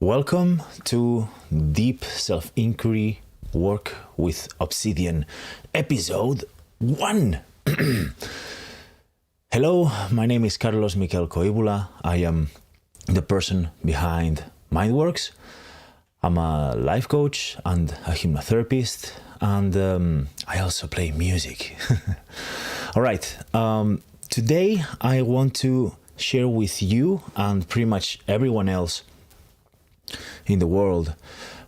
Welcome to Deep Self-Inquiry Work with Obsidian, episode 1. Hello, my name is Carlos Miquel Coibula. I am the person behind Mindwork-s. I'm a life coach and a hypnotherapist, and I also play music. All right, today I want to share with you and pretty much everyone else in the world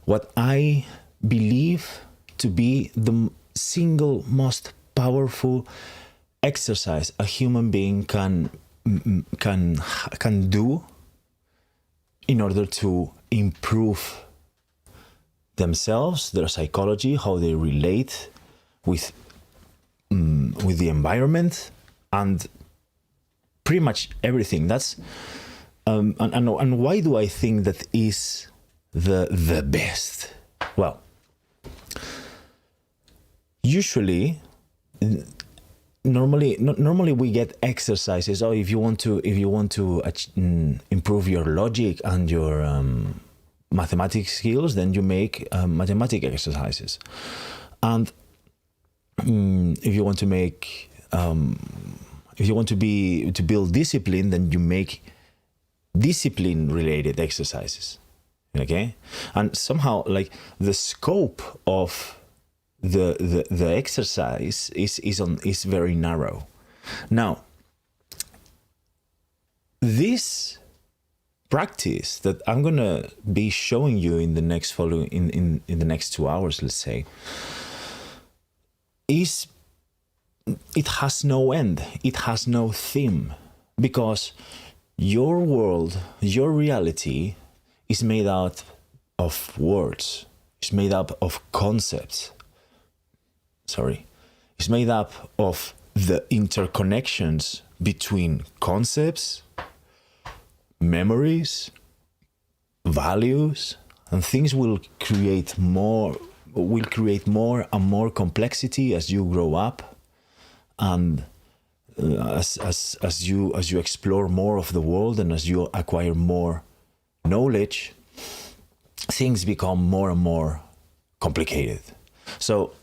what I believe to be the single most powerful exercise a human being can do in order to improve themselves, their psychology, how they relate with the environment, and pretty much everything. That's and why do I think that is the best? Well, usually, normally we get exercises. Oh, if you want to improve your logic and your mathematics skills, then you make mathematic exercises. And if you want to make if you want to build discipline, then you make discipline related exercises. Okay, and somehow like the scope of the exercise is very narrow. Now, this practice that I'm gonna be showing you in the next in the next 2 hours, let's say, it has no end. It has no theme, because your world, your reality is made out of words. It's made up of concepts. It's made up of the interconnections between concepts, memories, values, and things will create more and more complexity as you grow up, and as you explore more of the world, and as you acquire more knowledge, things become more and more complicated. So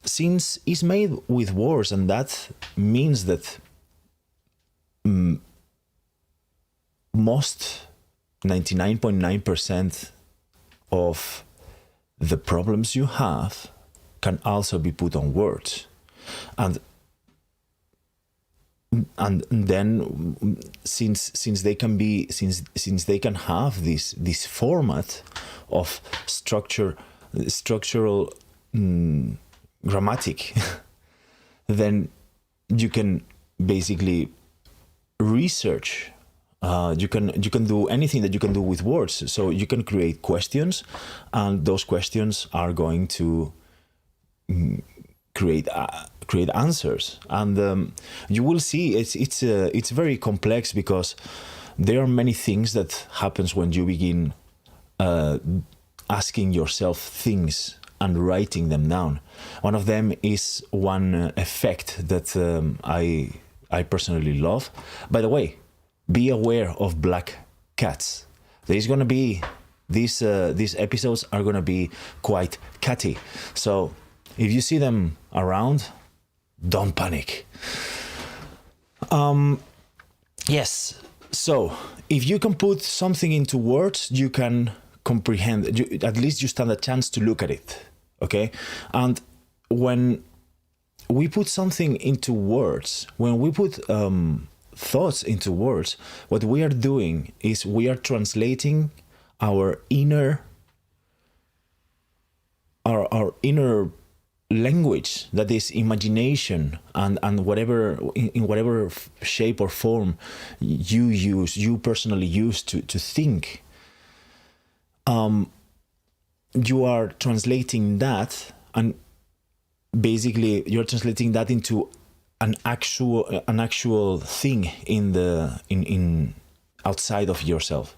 since it's made with words, and that means that most 99.9% of the problems you have can also be put on words. And then since they can have this format of structural grammatic, then you can basically research. You can do anything that you can do with words. So you can create questions, and those questions are going to create answers, and you will see it's very complex, because there are many things that happens when you begin asking yourself things and writing them down. One of them is one effect that I personally love. By the way, be aware of black cats. There's gonna be these episodes are gonna be quite catty, so if you see them around, don't panic. Yes, so if you can put something into words, you can comprehend. At least you stand a chance to look at it, okay? And when we put something into words, when we put thoughts into words, what we are doing is we are translating our inner language, that is imagination, and whatever in whatever shape or form you personally use to think. You are translating that, and basically you're translating that into an actual thing in outside of yourself.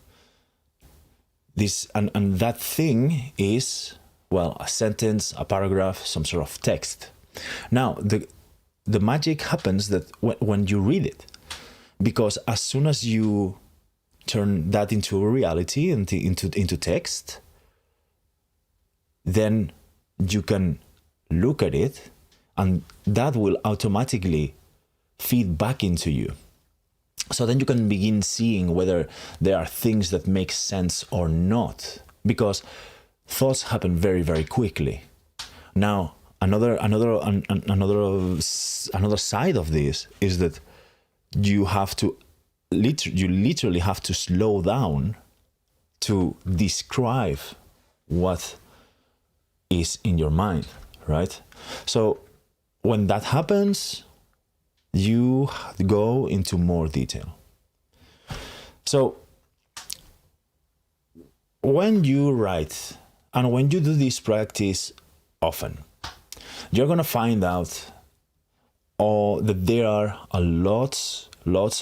This and that thing is, well, a sentence, a paragraph, some sort of text. Now, the magic happens that when you read it, because as soon as you turn that into a reality, into text, then you can look at it, and that will automatically feed back into you. So then you can begin seeing whether there are things that make sense or not, because thoughts happen very, very quickly. Now, another side of this is that you literally have to slow down to describe what is in your mind, right? So when that happens, you go into more detail. So when you write and when you do this practice often, you're going to find out that there are lots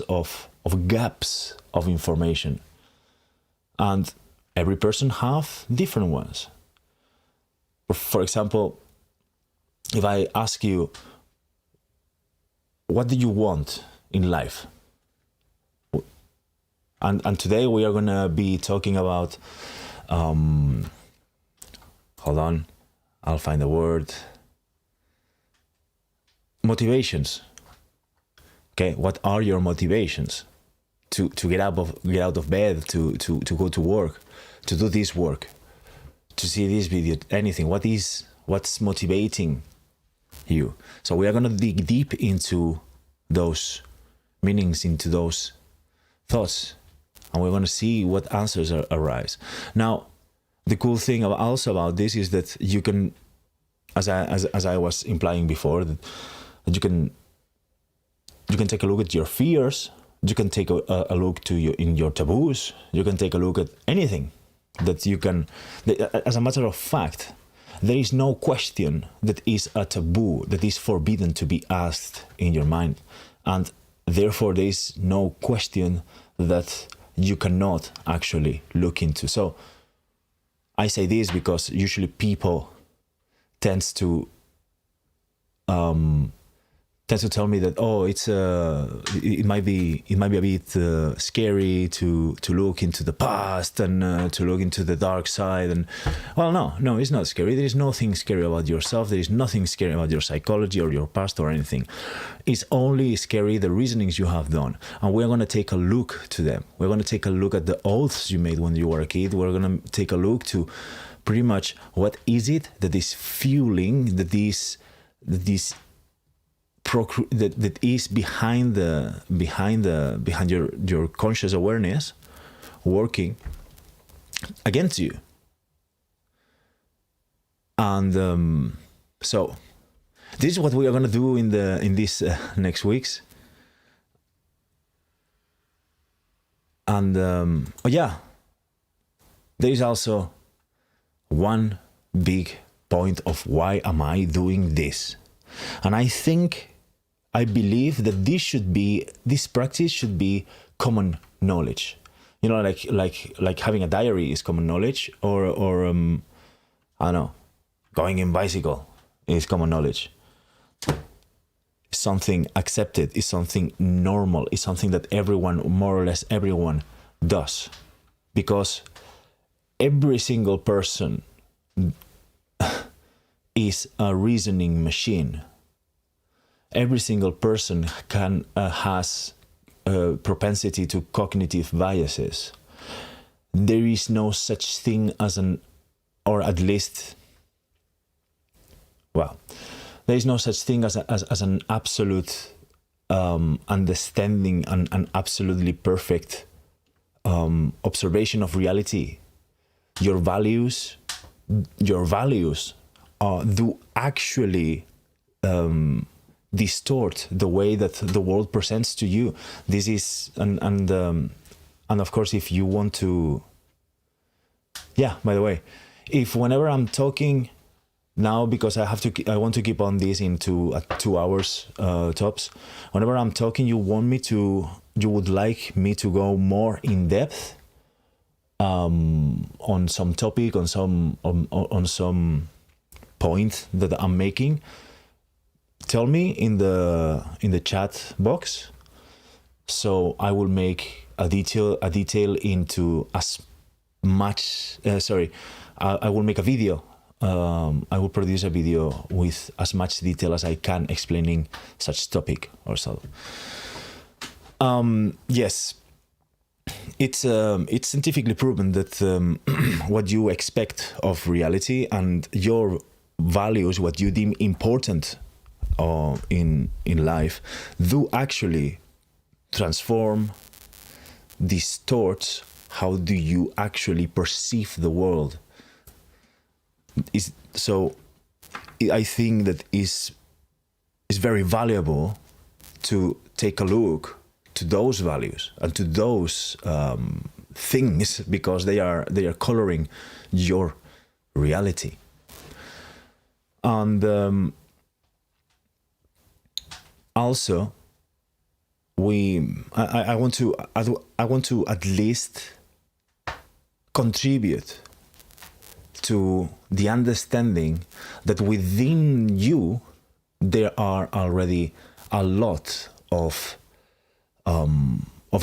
of gaps of information, and every person have different ones. For example, if I ask you, what do you want in life? And today we are going to be talking about, hold on, I'll find the word. Motivations. Okay, what are your motivations to get out of bed, to go to work, to do this work, to see this video, anything? What's motivating you? So we are going to dig deep into those meanings, into those thoughts, and we're going to see what answers arise. Now, the cool thing also about this is that you can, as I was implying before, that you can take a look at your fears. You can take a look to your taboos. You can take a look at anything that you can. As a matter of fact, there is no question that is a taboo, that is forbidden to be asked in your mind, and therefore there is no question that you cannot actually look into. So I say this because usually people tends to tell me that, oh, it might be a bit scary to look into the past and to look into the dark side. And well, no, it's not scary. There is nothing scary about yourself. There is nothing scary about your psychology or your past or anything. It's only scary the reasonings you have done, and we're going to take a look to them. We're going to take a look at the oaths you made when you were a kid. We're going to take a look to pretty much what is it that is fueling that is behind your conscious awareness working against you. And so this is what we are going to do in these next weeks. And there is also one big point of why am I doing this. And I believe that this practice should be common knowledge. You know, like having a diary is common knowledge, or I don't know, going in bicycle is common knowledge. Something accepted, is something normal, is something that everyone, more or less everyone, does. Because every single person is a reasoning machine. Every single person has a propensity to cognitive biases. There is no such thing as there is no such thing as an absolute understanding and an absolutely perfect observation of reality. Your values do actually distort the way that the world presents to you. This is and of course, if you want to, by the way, if whenever I'm talking now, because I want to keep on this into 2 hours tops. Whenever I'm talking, you would like me to go more in depth on some topic, on some point that I'm making. Tell me in the chat box, so I will make a detail into as much. I will make a video. I will produce a video with as much detail as I can explaining such topic or so. Yes, it's scientifically proven that what you expect of reality and your values, what you deem important in life, do actually transform, distort how do you actually perceive the world. So I think that is very valuable to take a look to those values and to those things, because they are coloring your reality. And also, I want to at least contribute to the understanding that within you there are already a lot of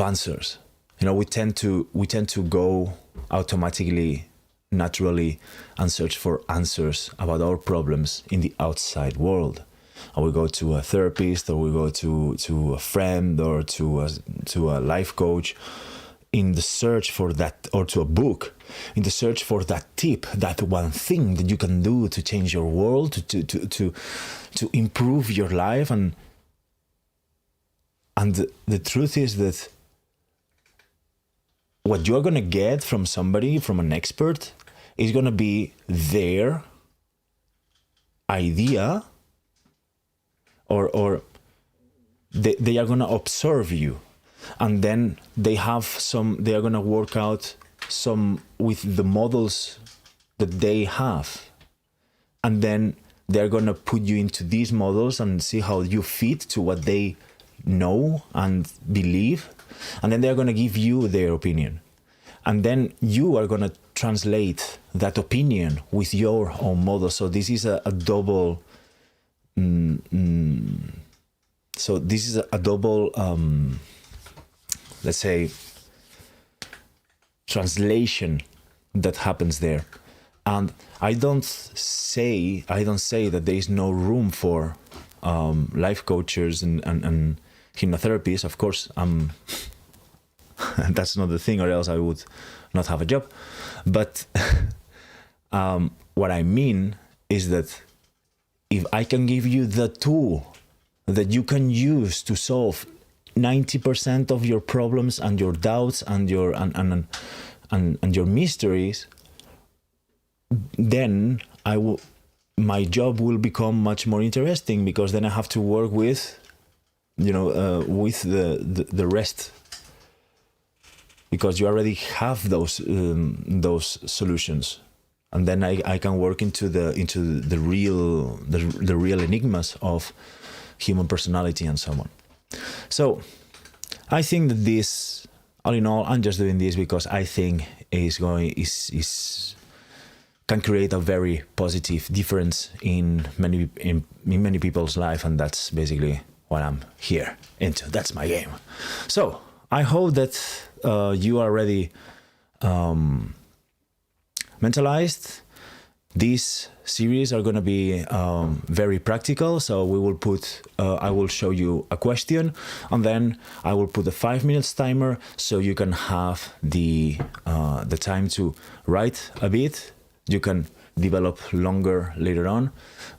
answers. You know, we tend to go automatically, naturally, and search for answers about our problems in the outside world. And we go to a therapist, or we go to a friend, or to a life coach, in the search for that, or to a book, in the search for that tip, that one thing that you can do to change your world, to improve your life. And the truth is that what you're going to get from somebody, from an expert, is going to be their idea, or they are going to observe you, and then they are going to work out some with the models that they have, and then they're going to put you into these models and see how you fit to what they know and believe, and then they're going to give you their opinion, and then you are going to translate that opinion with your own model. So this is a double let's say, translation that happens there. And I don't say that there is no room for life coaches and hypnotherapists. Of course, that's not the thing, or else I would not have a job. But what I mean is that if I can give you the tool that you can use to solve 90% of your problems and your doubts and your and your mysteries, then my job will become much more interesting, because then I have to work with, with the rest, because you already have those solutions, and then I can work into the real enigmas of human personality and so on. So I think that this, all in all, I'm just doing this because I think can create a very positive difference in many people's life, and that's basically what I'm here into. That's my game. So I hope that you are already mentalized. These series are going to be very practical. So we will I will show you a question, and then I will put a 5 minutes timer, so you can have the time to write a bit. You can develop longer later on,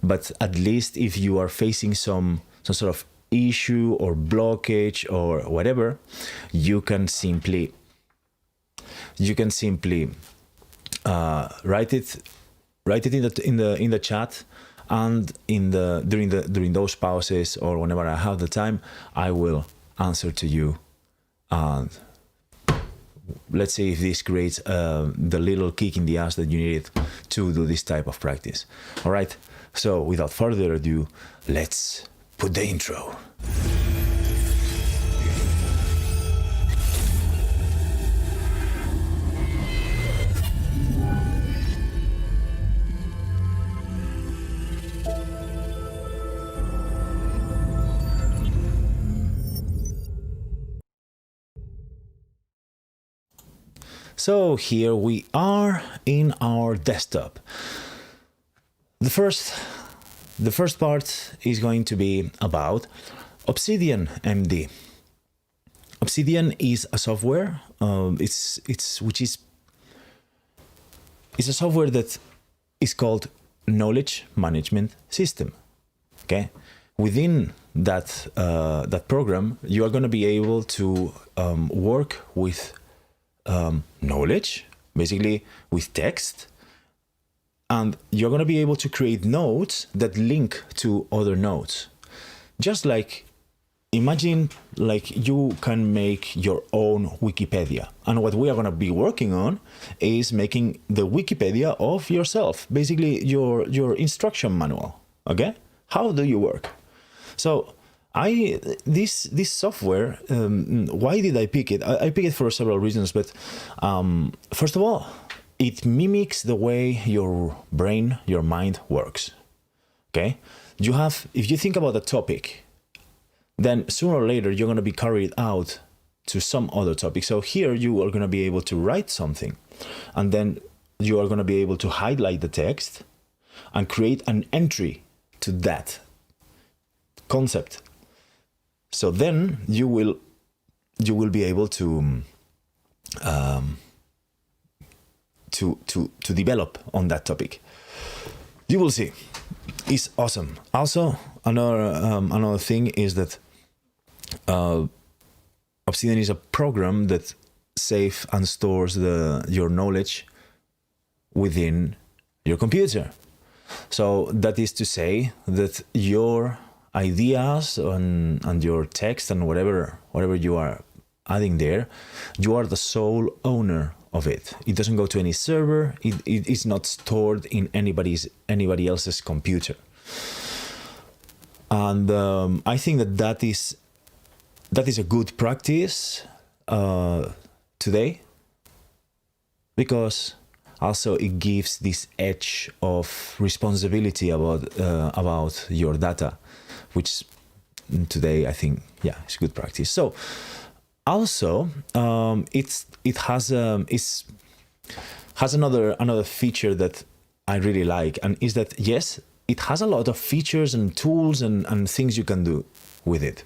but at least if you are facing some sort of issue or blockage or whatever, you can simply write it in the chat, and during those pauses, or whenever I have the time, I will answer to you, and let's see if this creates the little kick in the ass that you needed to do this type of practice. All right, so without further ado, let's put the intro. So here we are in our desktop. The first part is going to be about Obsidian.md. Obsidian is a software. It's a software that is called knowledge management system. Okay, within that program, you are going to be able to work with knowledge, basically with text, and you're going to be able to create nodes that link to other nodes. Just like, imagine like you can make your own Wikipedia. And what we are going to be working on is making the Wikipedia of yourself, basically your instruction manual. Okay? How do you work? So this software, why did I pick it? I picked it for several reasons, but first of all, it mimics the way your brain, your mind works. Okay? If you think about a topic, then sooner or later you're going to be carried out to some other topic. So here you are going to be able to write something, and then you are going to be able to highlight the text and create an entry to that concept. So then you will be able to develop on that topic. You will see. It's awesome. Also, another thing is that Obsidian is a program that saves and stores your knowledge within your computer. So that is to say that your ideas and your text and whatever you are adding there, you are the sole owner of it. It doesn't go to any server. It is not stored in anybody else's computer. And I think that is a good practice today, because also it gives this edge of responsibility about your data, which today I think it's good practice. So also it has another feature that I really like, and is that yes, it has a lot of features and tools and things you can do with it.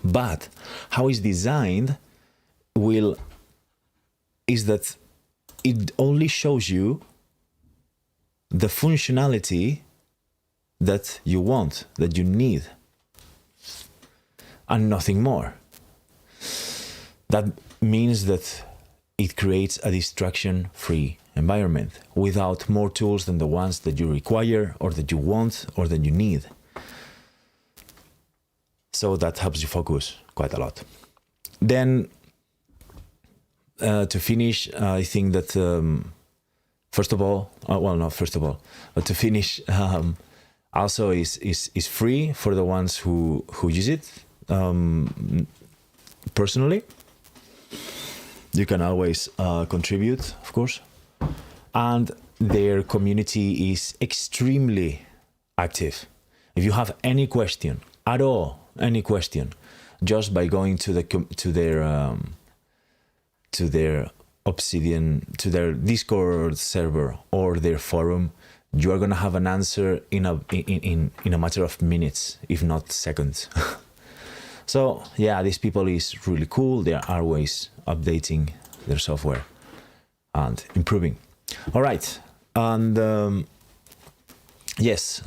But how it's designed is that it only shows you the functionality that you want, that you need, and nothing more. That means that it creates a distraction-free environment without more tools than the ones that you require or that you want or that you need. So that helps you focus quite a lot. Then to finish, I think that to finish, also is free for the ones who use it personally. You can always contribute, of course. And their community is extremely active. If you have any question at all, just by going to their Obsidian, to their Discord server or their forum, you are gonna have an answer in a matter of minutes, if not seconds. So yeah, these people is really cool. They are always updating their software and improving. All right, and yes,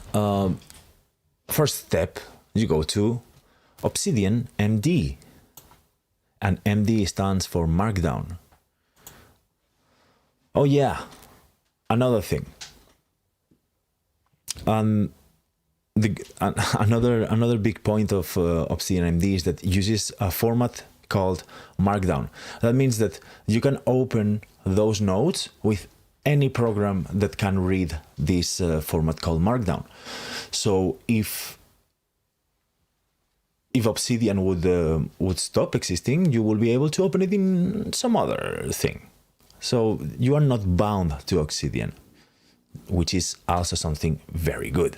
first step, you go to Obsidian.md, and MD stands for Markdown. Oh yeah, another thing. Another big point of Obsidian.md is that it uses a format called Markdown. That means that you can open those nodes with any program that can read this format called Markdown. So if Obsidian would stop existing, you will be able to open it in some other thing. So you are not bound to Obsidian, which is also something very good.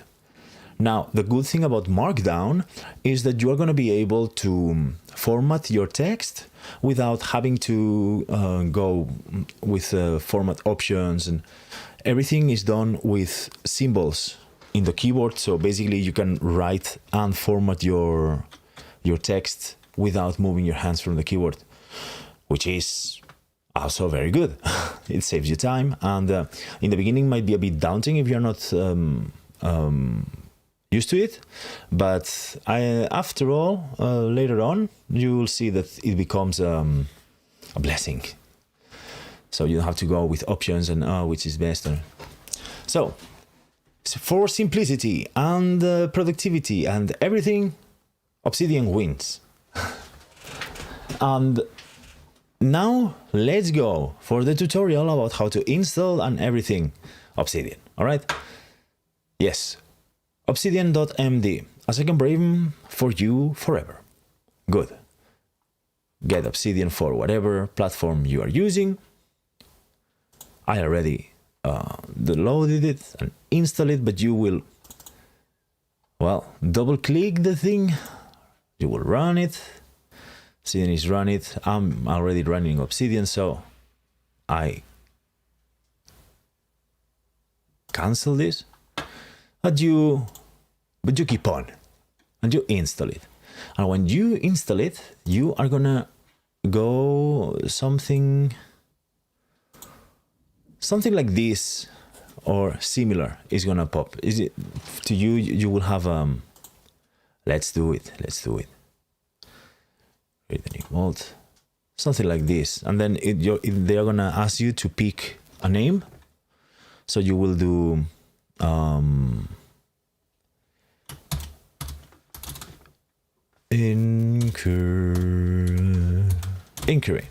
Now, the good thing about Markdown is that you are going to be able to format your text without having to go with format options, and everything is done with symbols in the keyboard. So basically you can write and format your text without moving your hands from the keyboard, which is also very good. It saves you time, and in the beginning might be a bit daunting if you're not used to it, but after all, later on you will see that it becomes a blessing. So you don't have to go with options and which is best. So for simplicity and productivity and everything, Obsidian wins. And now let's go for the tutorial about how to install and everything Obsidian. All right? Yes, Obsidian.md, a second brain for you forever. Good. Get Obsidian for whatever platform you are using. I already downloaded it and installed it, but you will, well, double click the thing, you will run it. Obsidian is run it. I'm already running Obsidian, so I cancel this. But you keep on and you install it. And when you install it, you are gonna go something like this or similar is gonna pop. Is it to you? You will have let's do it. Create a new vault, something like this, and then they are gonna ask you to pick a name. So you will do inquiry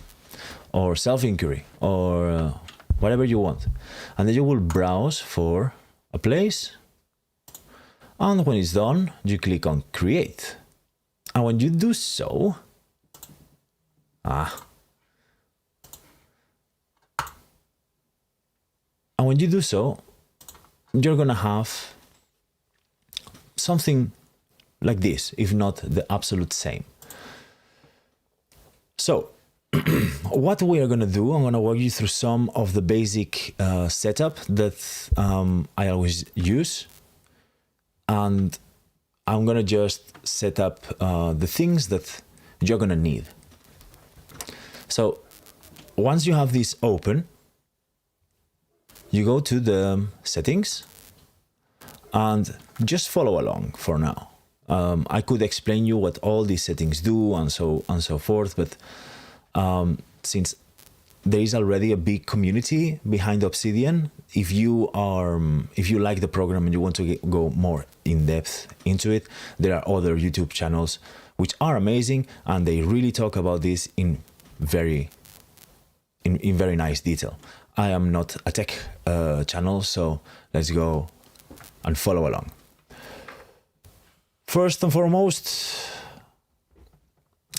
or self-inquiry or whatever you want, and then you will browse for a place, and when it's done you click on create, and when you do so you're gonna have something like this, if not the absolute same. So what we are gonna do, I'm gonna walk you through some of the basic setup that I always use, and I'm gonna just set up the things that you're gonna need. So once you have this open, you go to the settings and just follow along for now. I could explain you what all these settings do and so forth, but since there is already a big community behind Obsidian, if you like the program and you want to go more in depth into it, there are other YouTube channels which are amazing, and they really talk about this in very nice detail. I am not a tech channel, so let's go and follow along. First and foremost,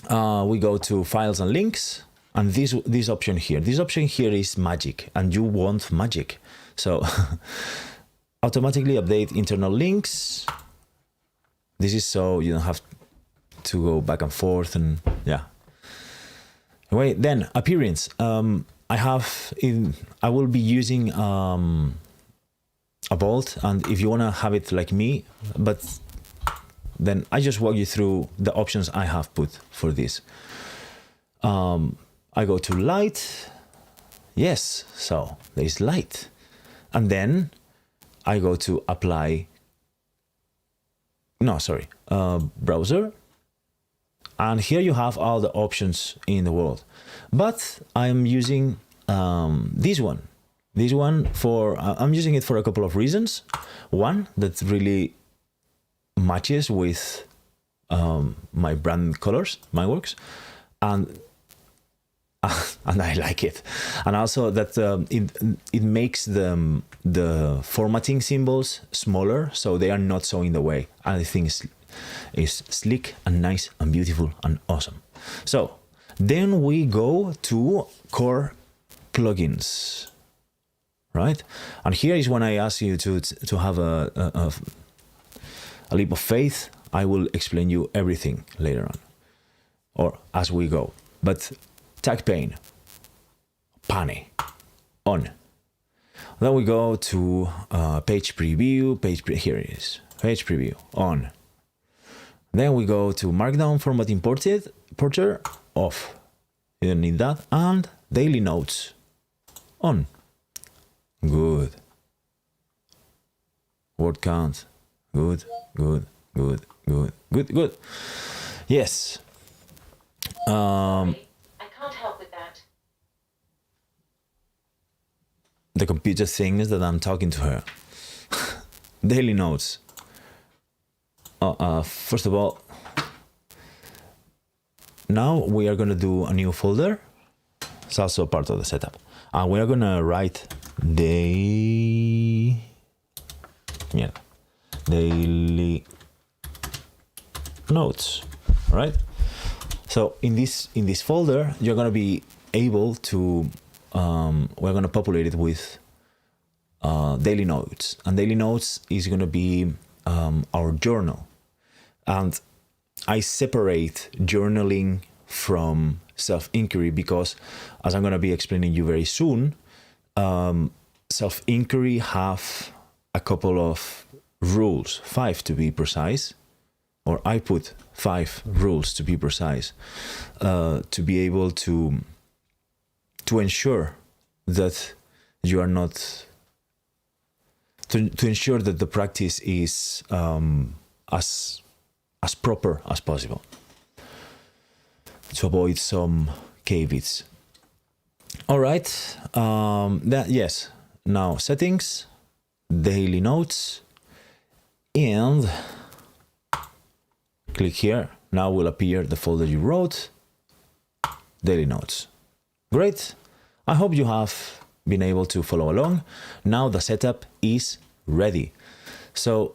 we go to files and links, and this option here. This option here is magic, and you want magic. So automatically update internal links. This is so you don't have to go back and forth, and yeah. Anyway, then appearance. I will be using a vault, and if you want to have it like me, but then I just walk you through the options I have put for this. I go to light. Yes, so there is light. And then I go to apply. No, sorry, browser. And here you have all the options in the world. But I'm using this one. I'm using it for a couple of reasons. One, that really matches with my brand colors, Mindwork-s, and I like it. And also that it makes the formatting symbols smaller, so they are not so in the way. I think it's slick and nice and beautiful and awesome. So then we go to core plugins, right? And here is when I ask you to have a leap of faith. I will explain you everything later on, or as we go. But tag pane, on. Then we go to page preview, here it is, page preview, on. Then we go to Markdown format importer, off. You don't need that. And daily notes, on. Good. Word count, good. Yes. Sorry, I can't help with that. The computer thinks that I'm talking to her. Daily notes. First of all, now we are going to do a new folder. It's also part of the setup. And we are going to write daily notes, right? So in this folder, you're going to be able to we're going to populate it with daily notes, and daily notes is going to be our journal. And I separate journaling from self-inquiry because, as I'm going to be explaining you very soon, self-inquiry have a couple of rules, 5 to be precise, or I put 5 rules to be precise, to be able to ensure that you are not, to ensure that the practice is as proper as possible, to avoid some caveats. All right, yes. Now settings, daily notes, and click here. Now will appear the folder you wrote, daily notes. Great. I hope you have been able to follow along. Now the setup is ready. So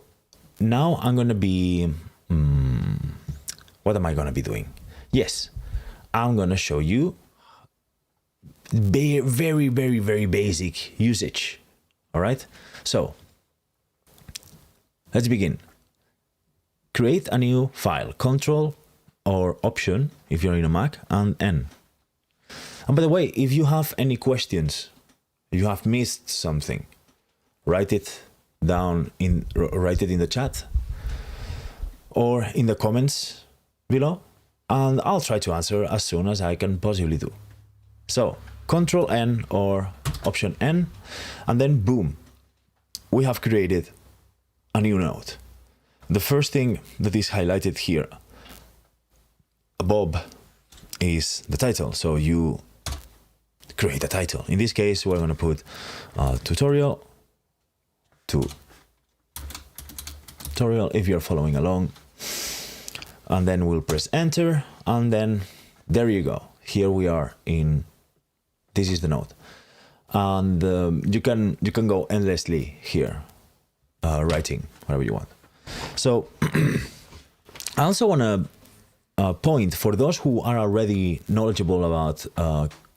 now I'm going to be, what am I going to be doing? Yes, I'm going to show you very basic usage. All right. So let's begin. Create a new file, Control or Option if you're in a Mac, and N. And by the way, if you have any questions, you have missed something, write it down write it in the chat or in the comments below, and I'll try to answer as soon as I can possibly do. So Control N or Option N, and then boom, we have created a new node. The first thing that is highlighted here above is the title. So you create a title. In this case, we're going to put tutorial if you're following along. And then we'll press enter. And then there you go. Here we are in, this is the node. And you can go endlessly here, writing whatever you want. So I also want to point for those who are already knowledgeable about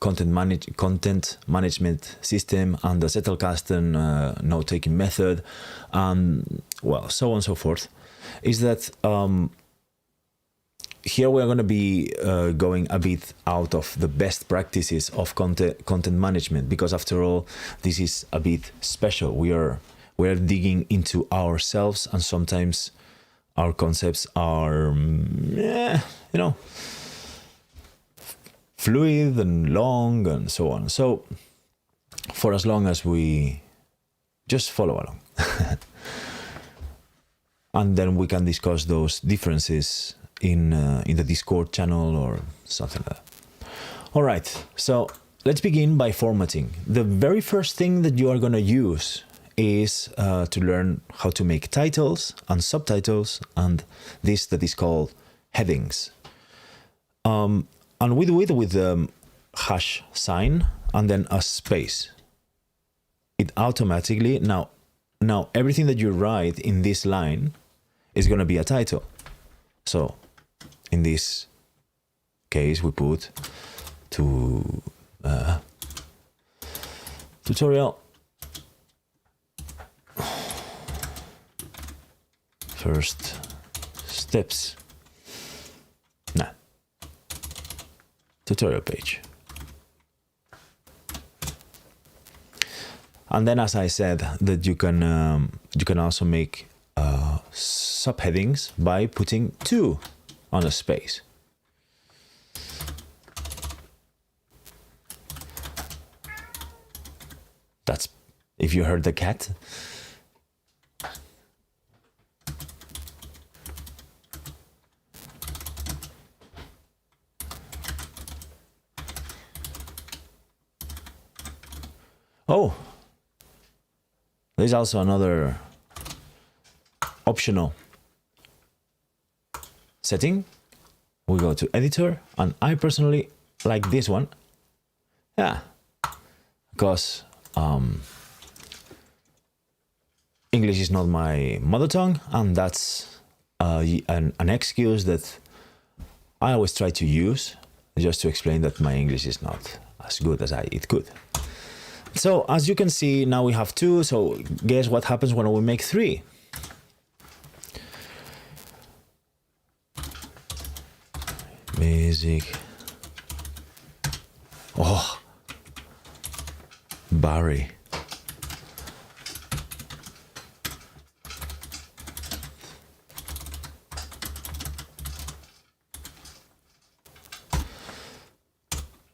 content management system and the Zettelkasten note-taking method, and well, so on and so forth, is that here we're going to be going a bit out of the best practices of content management, because after all, this is a bit special. We're digging into ourselves, and sometimes our concepts are, fluid and long and so on. So for as long as we just follow along, and then we can discuss those differences in the Discord channel or something like that. All right, so let's begin by formatting. The very first thing that you are going to use is to learn how to make titles and subtitles, and this that is called headings. And we do it with the hash sign and then a space. It automatically, now everything that you write in this line is going to be a title. So in this case, we put tutorial. first steps. Nah. Tutorial page. And then, as I said, that you can also make subheadings by putting 2 on a space. That's if you heard the cat. Oh, there's also another optional setting. We go to editor, and I personally like this one. Yeah, because English is not my mother tongue, and that's an excuse that I always try to use just to explain that my English is not as good as it could. So as you can see, now we have 2. So guess what happens when we make 3? Basic. Oh, Barry.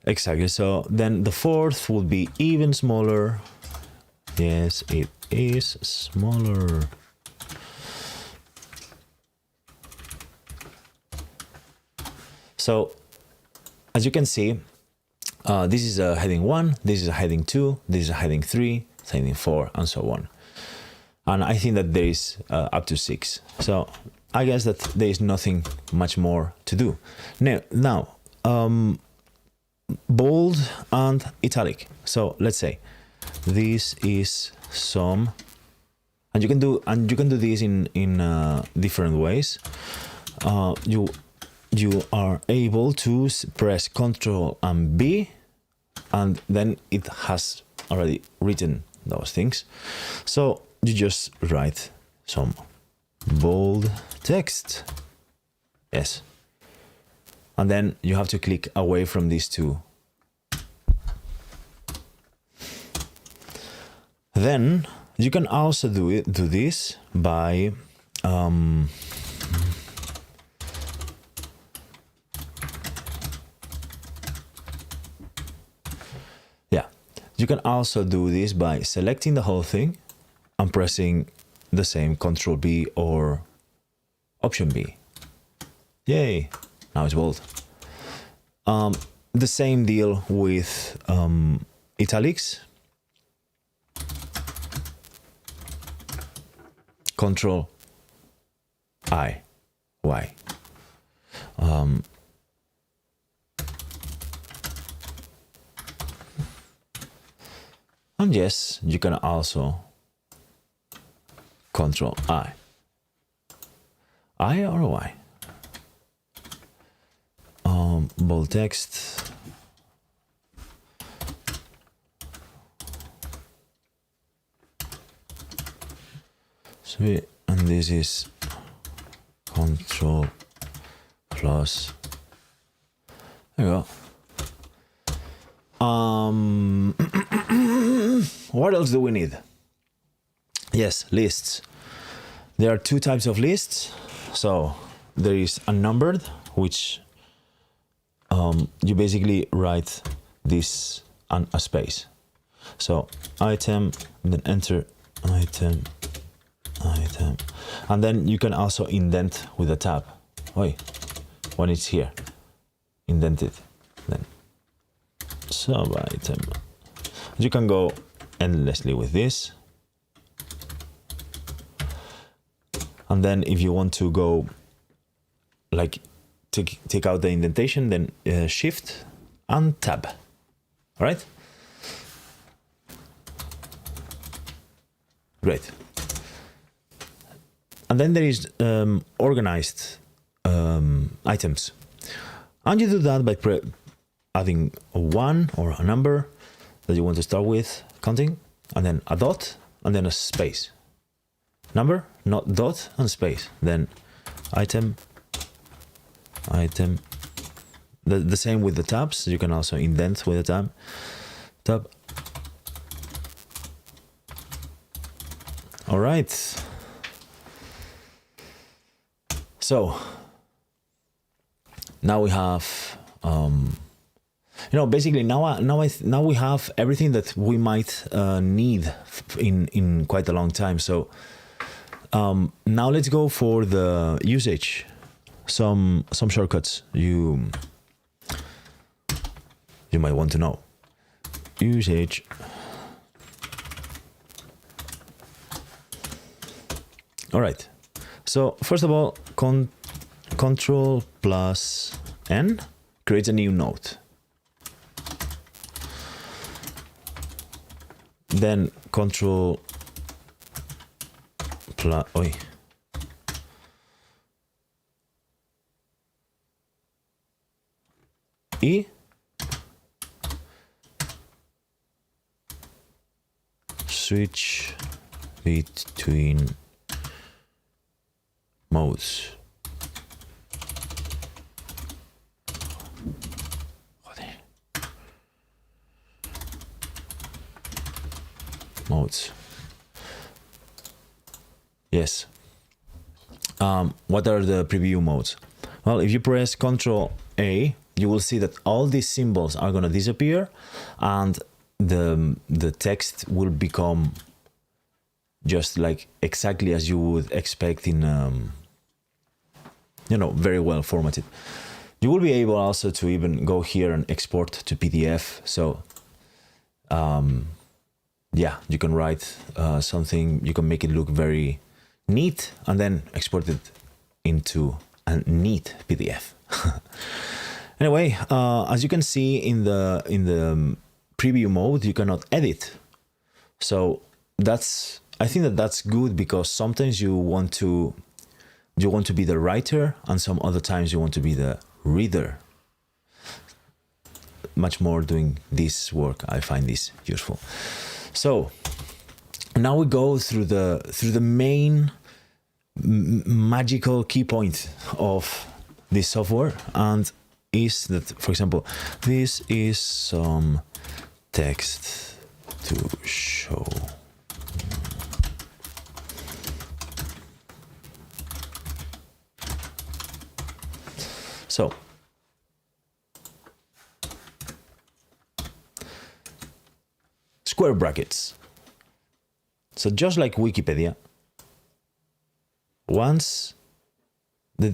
Exactly. So then the 4th would be even smaller. Yes, it is smaller. So as you can see, this is a heading 1, this is a heading 2, this is a heading 3, heading 4, and so on. And I think that there is up to 6. So I guess that there is nothing much more to do. Now, bold and italic. So let's say this is some, and you can do this in different ways. You are able to press Ctrl and B, and then it has already written those things. So you just write some bold text. Yes. And then you have to click away from these 2. Then you can also do this by you can also do this by selecting the whole thing and pressing the same Ctrl B or Option B. Yay! Now it's bold. The same deal with italics. Ctrl I, Y. And yes, you can also Ctrl I. I or Y? Bold text. Sweet. And this is Ctrl plus. There you go. What else do we need? Yes, lists. There are 2 types of lists. So there is unnumbered, which you basically write this on a space. So item, then enter item, and then you can also indent with a tab. Wait, when it's here, indent it. Then sub item. You can go endlessly with this. And then if you want to go like take out the indentation, then shift and tab. All right? Great. And then there is organized items. And you do that by adding a 1 or a number that you want to start with, counting, and then a dot, and then a space. number, not dot and space. Then item. The same with the tabs. You can also indent with a tab. All right. So now we have, basically now we have everything that we might need in quite a long time. So now let's go for the usage. Some shortcuts you might want to know. Usage. All right. So first of all, Control plus N creates a new node. Then Control plus E switch between modes. Modes. Yes. What are the preview modes? Well, if you press Ctrl A, you will see that all these symbols are going to disappear, and the text will become just like exactly as you would expect in very well formatted. You will be able also to even go here and export to PDF. So yeah, you can write something, you can make it look very neat and then export it into a neat PDF. Anyway, as you can see in the preview mode, you cannot edit. So I think that's good, because sometimes you want to be the writer and some other times you want to be the reader. Much more doing this work, I find this useful. So now we go through the main magical key point of this software, and is that, for example, this is some text to show. So square brackets. So just like Wikipedia, once for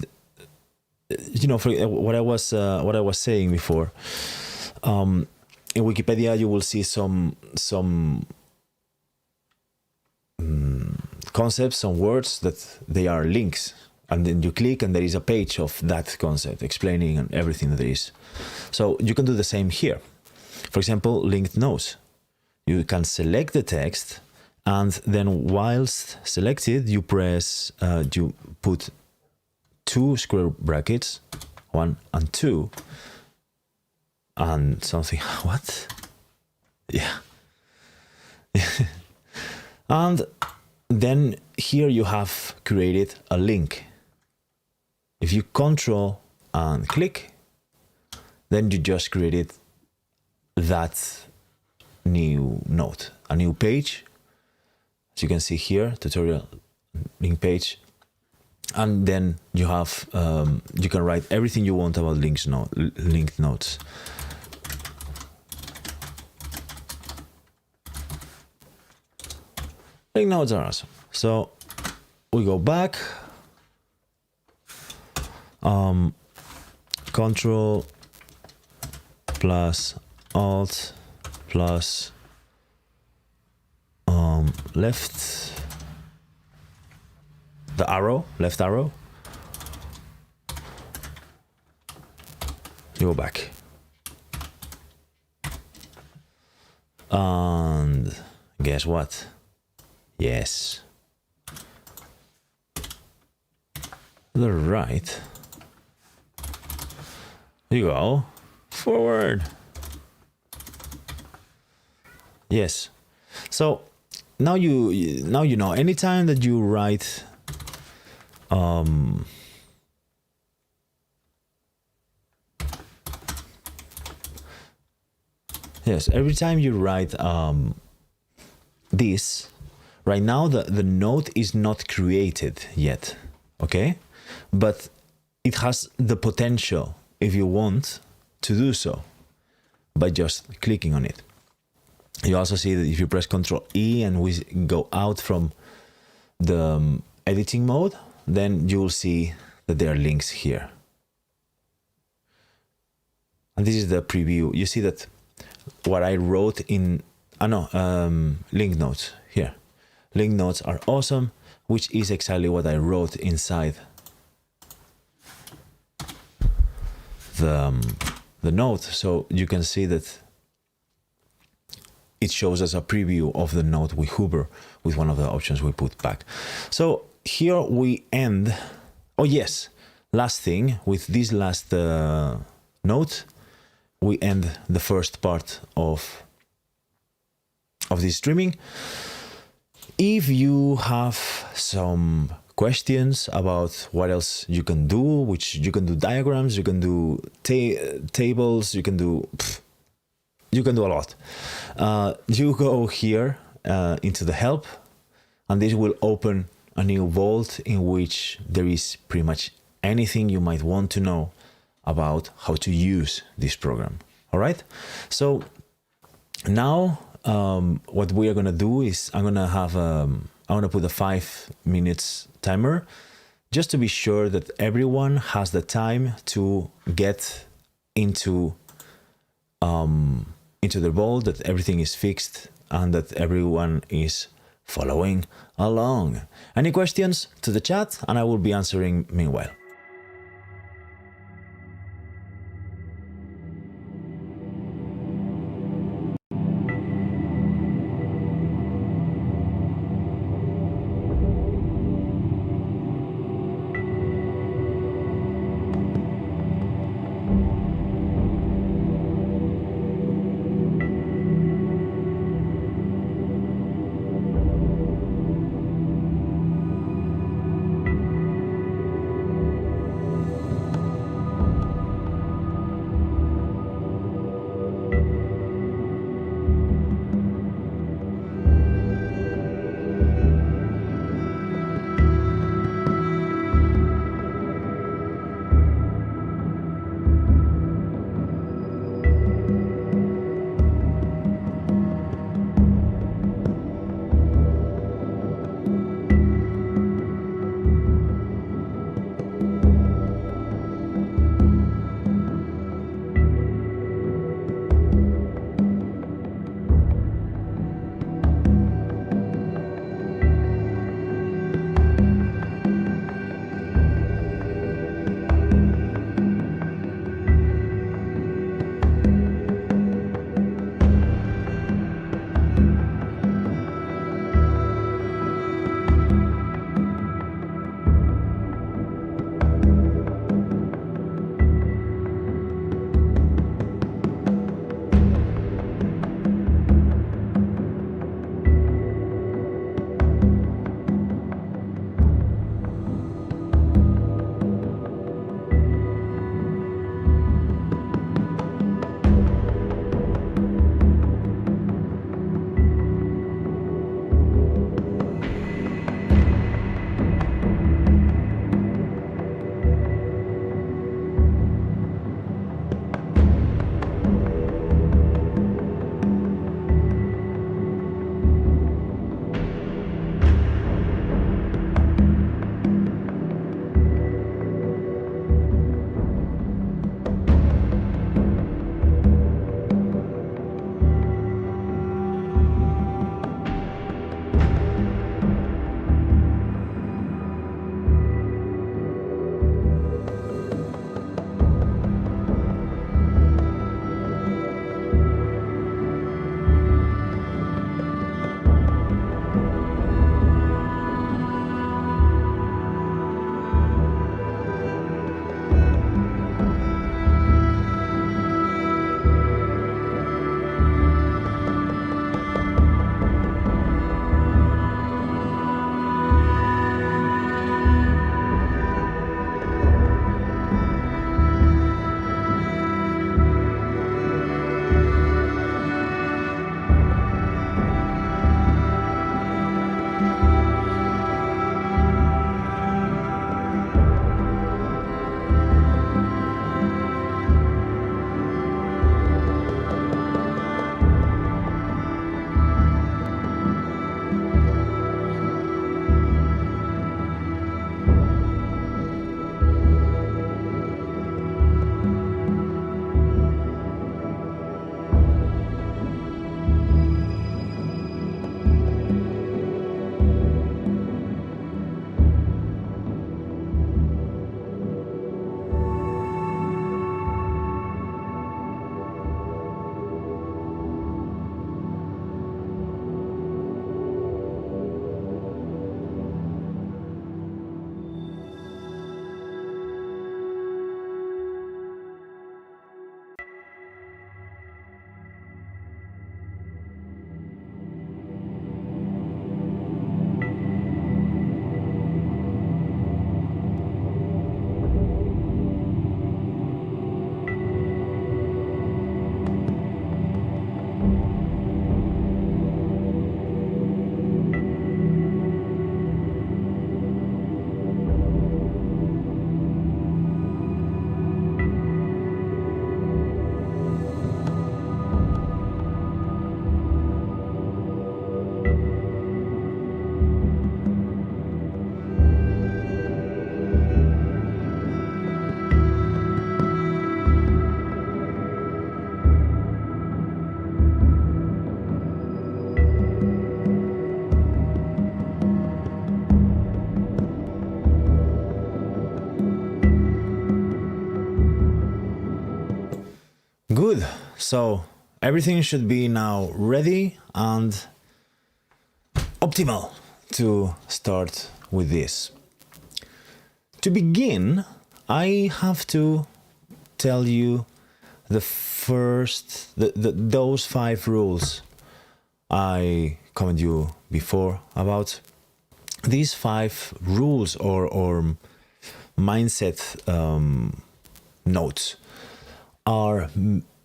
what I was saying before, in Wikipedia you will see some concepts, some words that they are links, and then you click and there is a page of that concept explaining everything that there is. So you can do the same here. For example, linked nodes. You can select the text, and then whilst selected, you press, you put 2 square brackets, 1 and 2, and something, what? Yeah. And then here you have created a link. If you control and click, then you just created that new node, a new page. As you can see here, tutorial link page, and then you have you can write everything you want about linked nodes. Linked nodes are awesome. So we go back, Control plus Alt plus left, the arrow, left arrow, you go back, and guess what? Yes, the right, you go forward. Yes. So now you know. Anytime that you write, yes, every time you write this, right now the note is not created yet, okay, but it has the potential, if you want, to do so by just clicking on it. You also see that if you press Ctrl E and we go out from the editing mode, then you will see that there are links here. And this is the preview. You see that what I wrote in, link notes here. Link notes are awesome, which is exactly what I wrote inside the note. So you can see that it shows us a preview of the note we hover with one of the options we put back. So here we end. Oh yes, last thing, with this last note, we end the first part of this streaming. If you have some questions about what else you can do, which you can do diagrams, you can do tables, you can do a lot. You go here into the help, and this will open a new vault in which there is pretty much anything you might want to know about how to use this program. All right. So now what we are gonna do is I'm gonna put a 5 minutes timer, just to be sure that everyone has the time to get into their vault, that everything is fixed, and that everyone is following along. Any questions to the chat, and I will be answering meanwhile. Good. So everything should be now ready and optimal to start with this. To begin, I have to tell you those 5 rules I commented you before about. These 5 rules or mindset notes are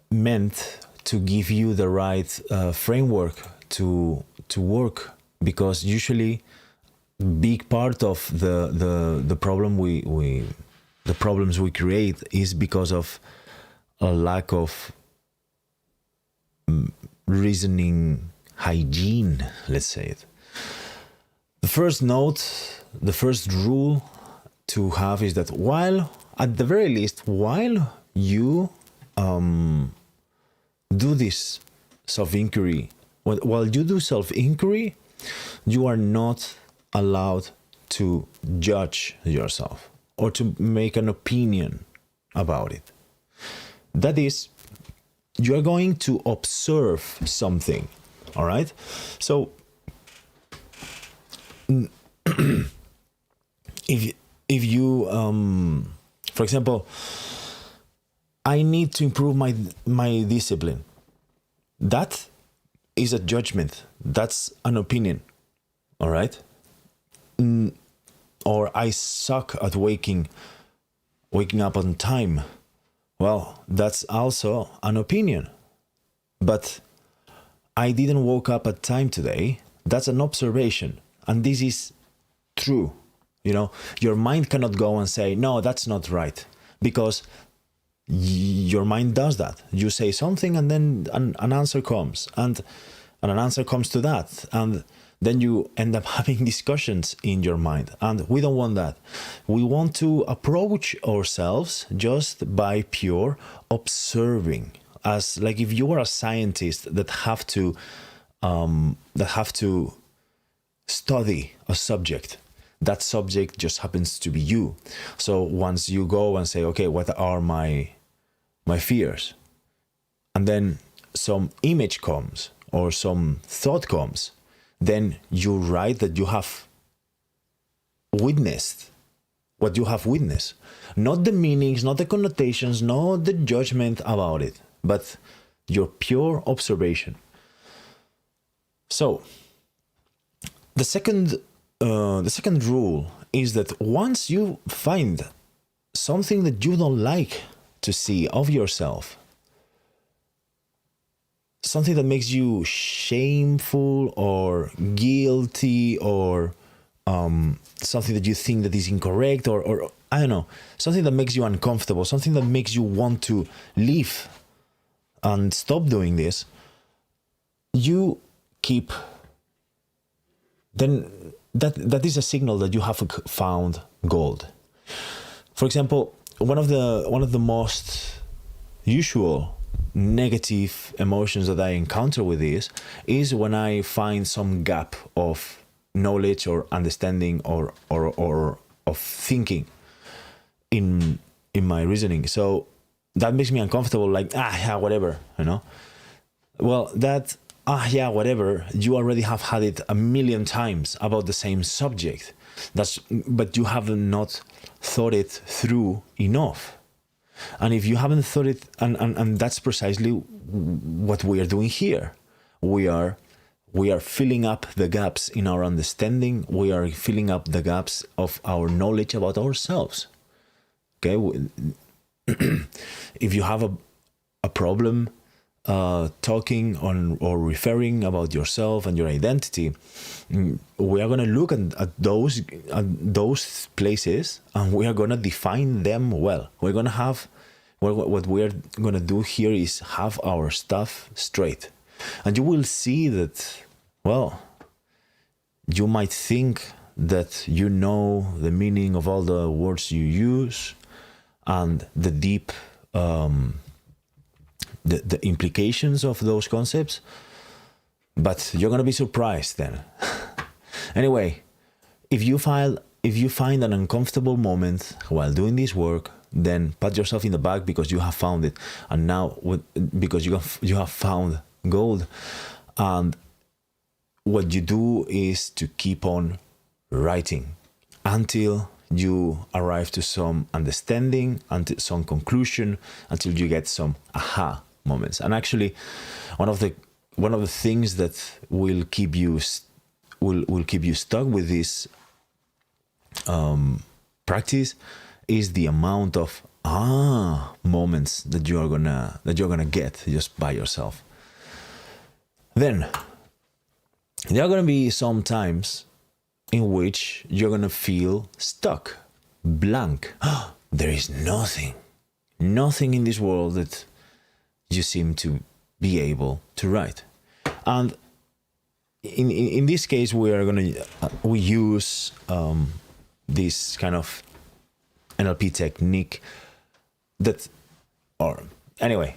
meant to give you the right framework to work, because usually big part of the problem the problems we create is because of a lack of reasoning hygiene, let's say it. The first rule to have is that at the very least, while you do this self-inquiry, while you do self-inquiry, you are not allowed to judge yourself or to make an opinion about it. That is, you are going to observe something, all right? So if you for example, I need to improve my discipline, that is a judgment, that's an opinion, all right? Or I suck at waking up on time, well, that's also an opinion. But I didn't woke up at time today, that's an observation, and this is true. Your mind cannot go and say, no, that's not right, because your mind does that. You say something and then an answer comes, and an answer comes to that, and then you end up having discussions in your mind, and we don't want that. We want to approach ourselves just by pure observing, as like if you are a scientist that have to study a subject. That subject just happens to be you. So once you go and say, okay, what are my fears? And then some image comes or some thought comes, then you write that you have witnessed what you have witnessed. Not the meanings, not the connotations, not the judgment about it, but your pure observation. So the second rule is that once you find something that you don't like to see of yourself, something that makes you shameful or guilty, or something that you think that is incorrect, or I don't know, something that makes you uncomfortable, something that makes you want to leave and stop doing this, you keep, then that is a signal that you have found gold. For example, one of the most usual negative emotions that I encounter with this is when I find some gap of knowledge or understanding or of thinking in my reasoning. So that makes me uncomfortable, like, yeah, whatever, Well, that yeah, whatever, you already have had it a million times about the same subject. But you have not thought it through enough. And if you haven't thought it, and that's precisely what we are doing here. We are filling up the gaps in our understanding. We are filling up the gaps of our knowledge about ourselves. Okay? If you have a problem talking on or referring about yourself and your identity, we are going to look at those places, and we are going to define them well. We're going to have, what we are going to do here is have our stuff straight, and you will see that, well, you might think that you know the meaning of all the words you use and the deep the implications of those concepts, but you're going to be surprised then. Anyway, if you find an uncomfortable moment while doing this work, then pat yourself in the back because you have found it, and now because you have found gold. And what you do is to keep on writing until you arrive to some understanding, until some conclusion, until you get some aha moments. And actually, one of the things that will keep you stuck with this practice is the amount of moments that you're gonna get just by yourself. Then there are gonna be some times in which you're gonna feel stuck, blank. There is nothing in this world that you seem to be able to write. And in this case, we use this kind of NLP technique anyway,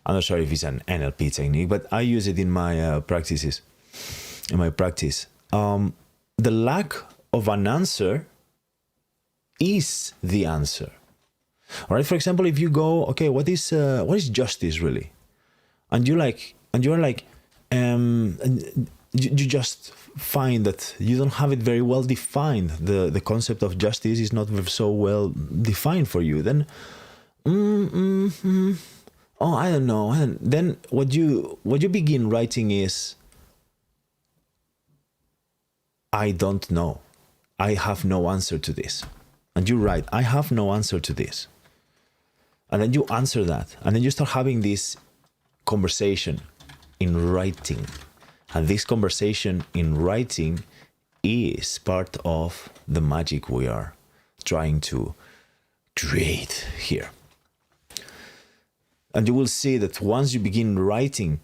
I'm not sure if it's an NLP technique, but I use it in my practice. The lack of an answer is the answer. All right. For example, if you go, okay, what is justice really? And you're like, you just find that you don't have it very well defined. The concept of justice is not so well defined for you. Then, I don't know. Then what you begin writing is, I don't know. I have no answer to this. And you write, I have no answer to this. And then you answer that. And then you start having this conversation in writing. And this conversation in writing is part of the magic we are trying to create here. And you will see that once you begin writing,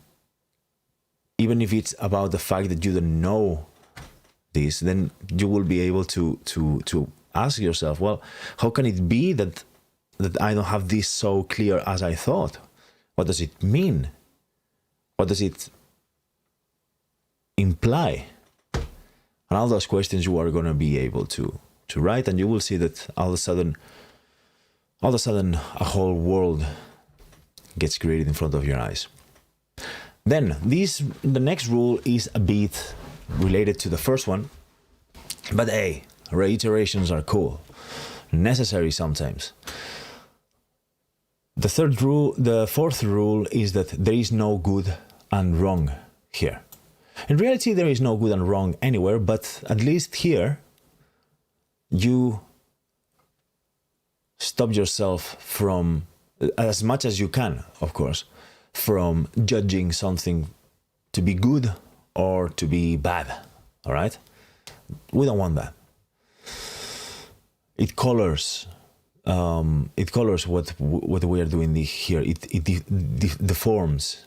even if it's about the fact that you don't know this, then you will be able to ask yourself, well, how can it be that I don't have this so clear as I thought? What does it mean? What does it imply? And all those questions you are going to be able to write, and you will see that all of a sudden a whole world gets created in front of your eyes. Then the next rule is a bit related to the first one, but hey, reiterations are cool, necessary sometimes. The fourth rule is that there is no good and wrong here. In reality, there is no good and wrong anywhere, but at least here, you stop yourself from, as much as you can, of course, from judging something to be good or to be bad. All right? We don't want that. It colors what we are doing here. It deforms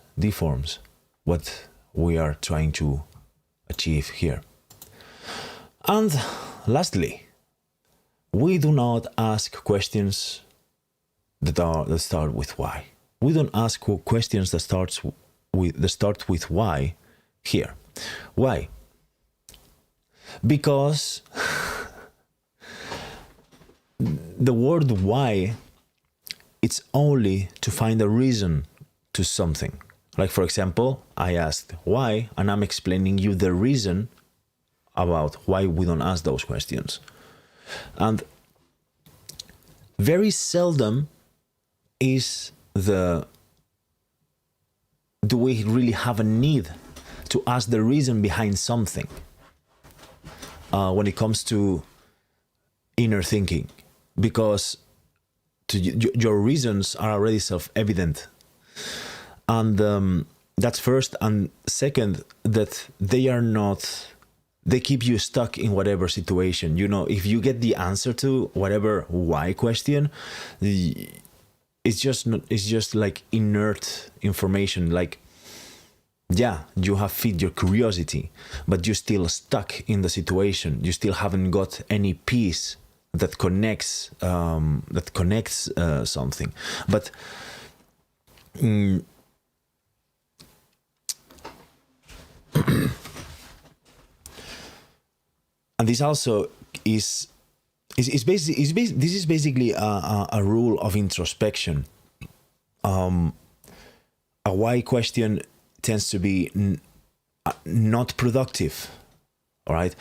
what we are trying to achieve here. And lastly, we do not ask questions that start with why. We don't ask questions that start with why here. Why? Because the word why, it's only to find a reason to something. Like, for example, I asked why, and I'm explaining you the reason about why we don't ask those questions. And very seldom do we really have a need to ask the reason behind something when it comes to inner thinking, because your reasons are already self-evident. And that's first. And second, that they keep you stuck in whatever situation. You know, if you get the answer to whatever why question, it's just like inert information. Like, yeah, you have fed your curiosity, but you're still stuck in the situation. You still haven't got any piece that connects something. But and this also is this is basically a rule of introspection. A why question tends to be not productive. All right.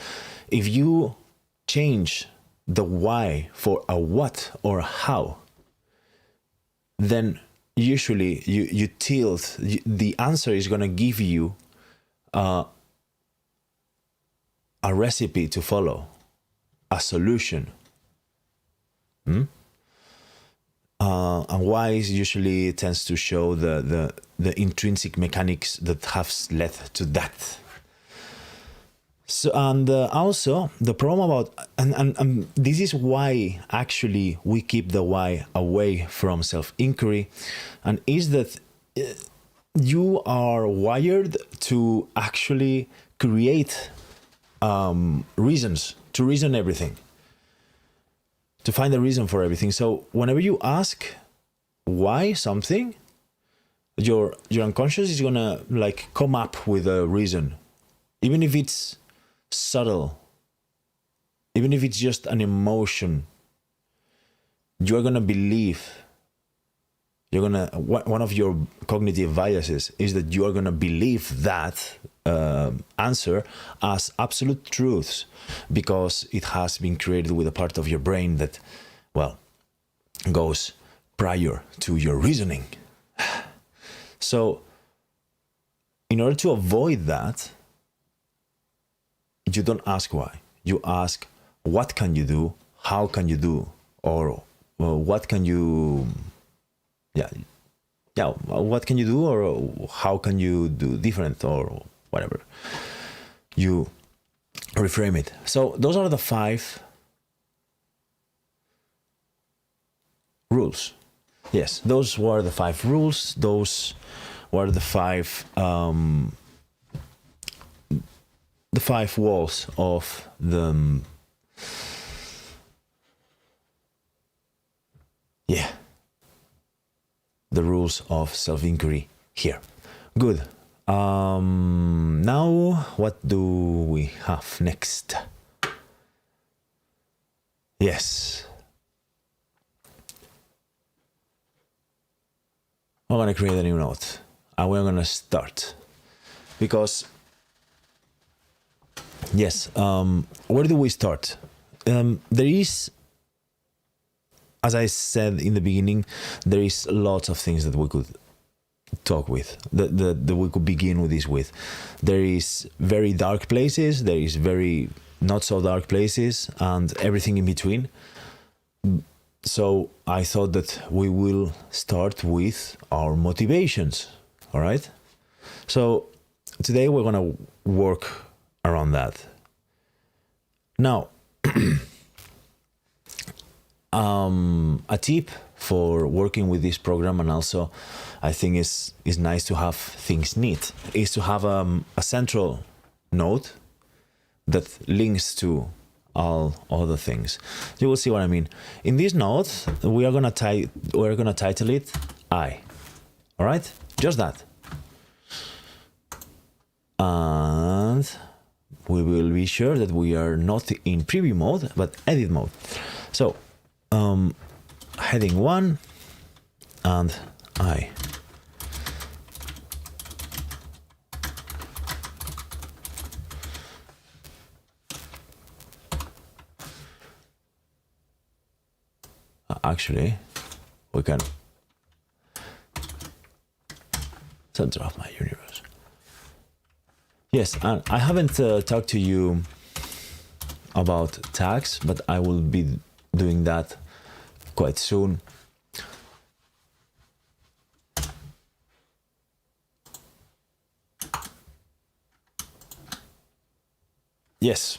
If you change the why for a what or how, then usually you tilt. The answer is going to give you a recipe to follow, a solution. And why usually tends to show the intrinsic mechanics that have led to that. So, and also the problem about, and this is why actually we keep the why away from self-inquiry, and is that you are wired to actually create reasons, to reason everything, to find a reason for everything. So whenever you ask why something, your unconscious is gonna like come up with a reason, even if it's subtle, even if it's just an emotion. You're gonna believe, one of your cognitive biases is that you are gonna believe that answer as absolute truths, because it has been created with a part of your brain that, well, goes prior to your reasoning. So in order to avoid that, you don't ask why. You ask, what can you do? How can you do? Or what can you, what can you do? Or how can you do different, or whatever. You reframe it. So those are the 5 rules. Yes, those were the 5 rules. Those were the 5 walls of the the rules of self-inquiry here. Good. Now what do we have next? Yes, I'm gonna create a new note and we're gonna start, because yes, where do we start? There is, as I said in the beginning, there is lots of things that we could talk with, that we could begin with this with. There is very dark places, there is very not so dark places, and everything in between. So I thought that we will start with our motivations. All right. So today we're gonna work around that. Now, a tip for working with this program, and also I think is nice to have things neat, is to have a central node that links to all other things. You will see what I mean. In this node, we're gonna title it I. All right, just that, and we will be sure that we are not in preview mode but edit mode. So heading 1 and I. Actually, we can center of my universe. Yes, and I haven't talked to you about tags, but I will be doing that quite soon. Yes.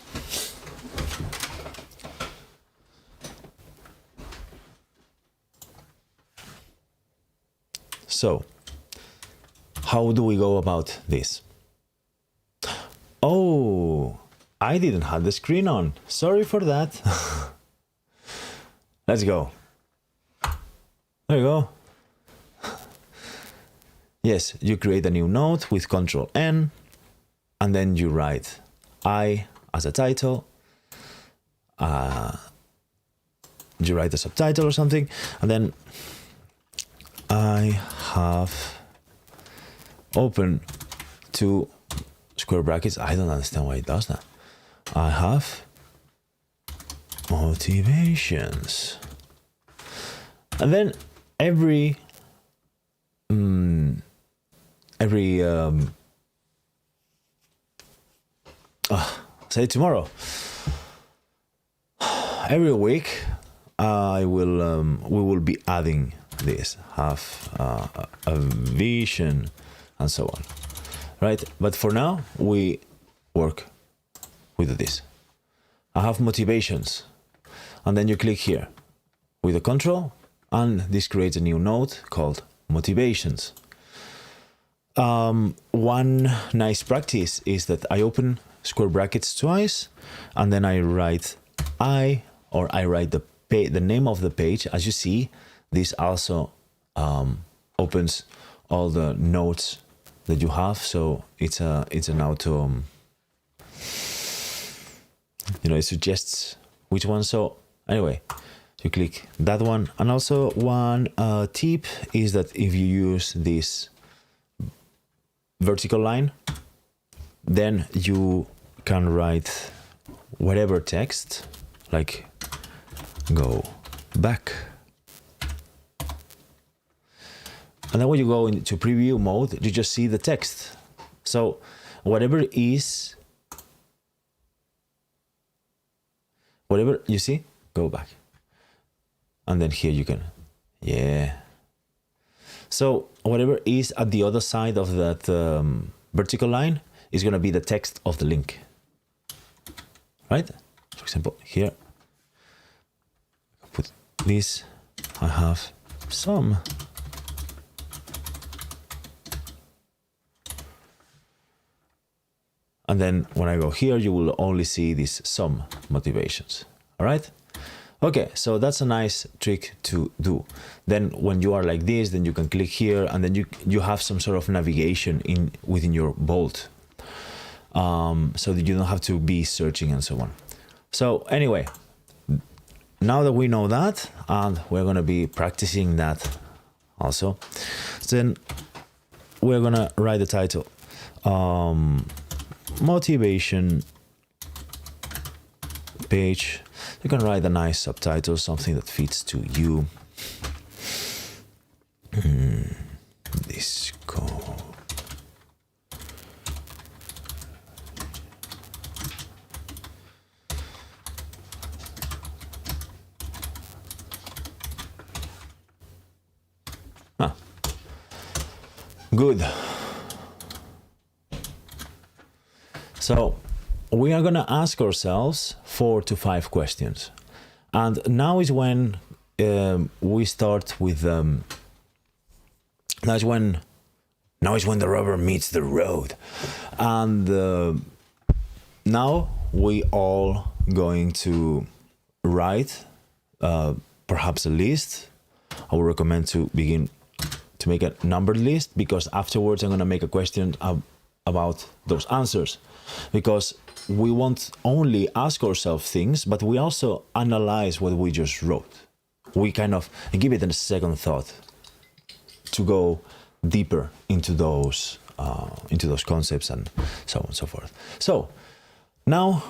So, how do we go about this? Oh, I didn't have the screen on. Sorry for that. Let's go. There you go. Yes, you create a new note with Control N, and then you write I as a title, you write a subtitle or something, and then I have open two square brackets. I don't understand why it does that. I have motivations, and then say tomorrow, every week we will be adding this, have a vision and so on, right? But for now we work with this. I have motivations, and then you click here with the control, and this creates a new node called motivations. One nice practice is that I open square brackets twice, and then I write the name of the page. As you see, this also opens all the notes that you have, so it's an auto, it suggests which one. So anyway, you click that one. And also one tip is that if you use this vertical line, then you can write whatever text, like go back. And then when you go into preview mode, you just see the text. So whatever you see, go back. And then here you can, So whatever is at the other side of that vertical line is going to be the text of the link, right? For example, here, put this, I have some. And then when I go here, you will only see these some motivations, all right? Okay, so that's a nice trick to do. Then when you are like this, then you can click here, and then you have some sort of navigation within your Bolt, so that you don't have to be searching and so on. So anyway, now that we know that, and we're gonna be practicing that also, then we're gonna write the title. Motivation page. You can write a nice subtitle, something that fits to you. Disco. Good. So we are going to ask ourselves 4 to 5 questions. And now is when we start with, now is when the rubber meets the road. And now we all going to write perhaps a list. I would recommend to begin to make a numbered list, because afterwards I'm going to make a question about those answers. Because we won't only ask ourselves things, but we also analyze what we just wrote. We kind of give it a second thought to go deeper into those concepts and so on and so forth. So now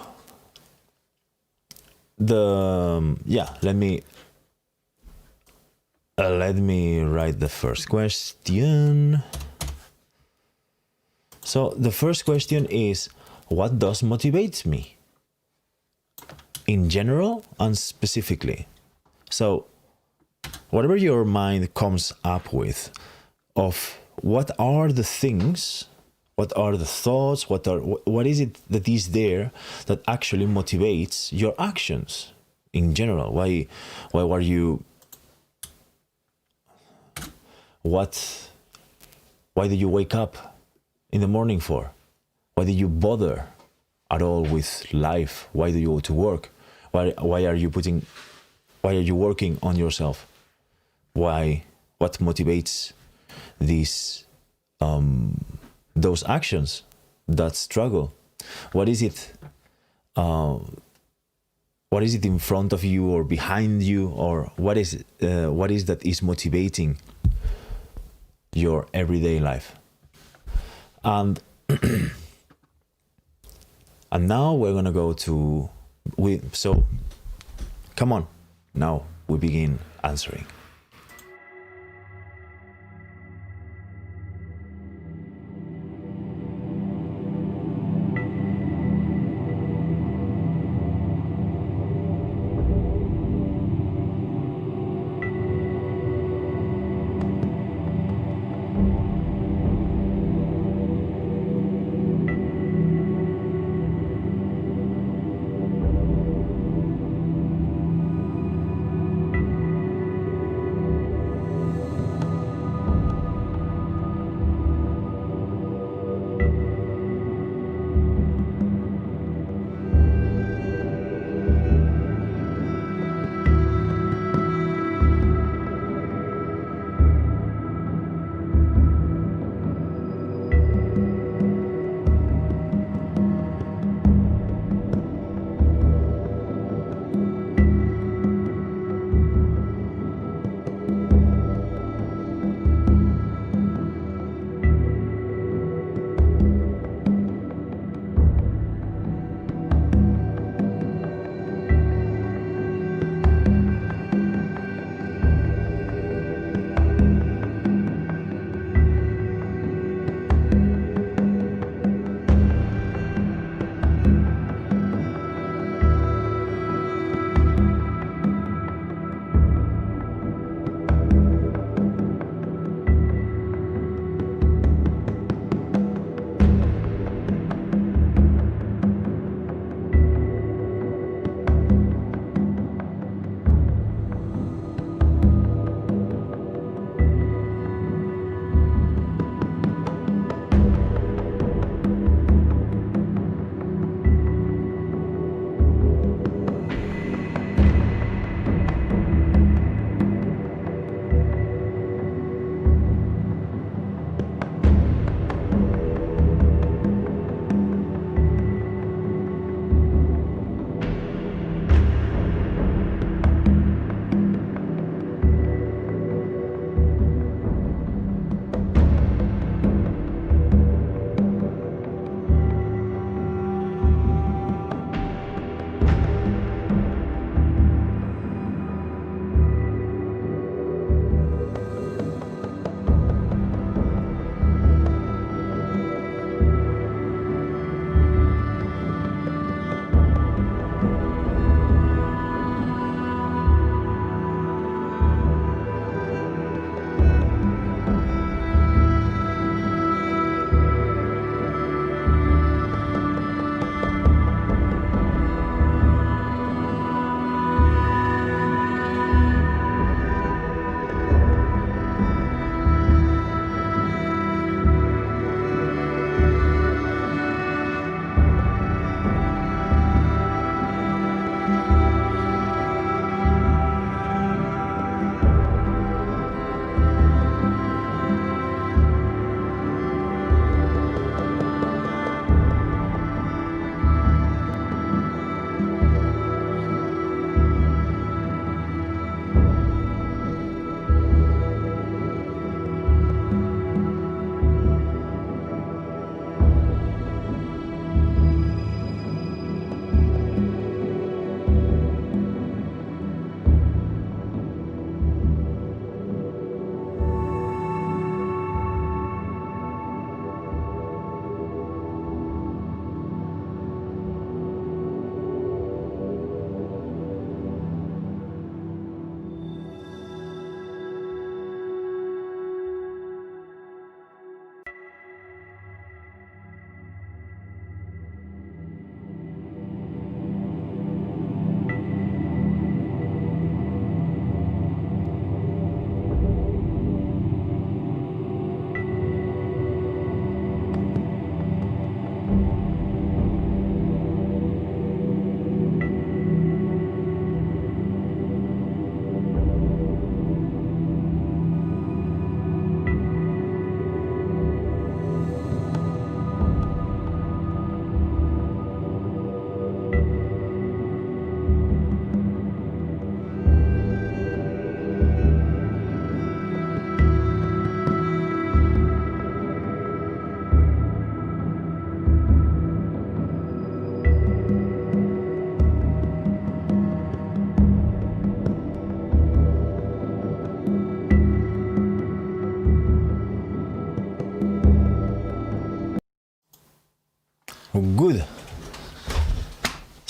let me write the first question. So the first question is, what does motivate me? In general and specifically. So whatever your mind comes up with of what are the things, what are the thoughts, what is it that is there that actually motivates your actions in general? Why were you, why did you wake up in the morning for? Why did you bother at all with life? Why do you go to work? Why are you working on yourself? What motivates those actions, that struggle? What is it what is it in front of you or behind you, or what is that is motivating your everyday life. And and now we're gonna go to so come on, now we begin answering.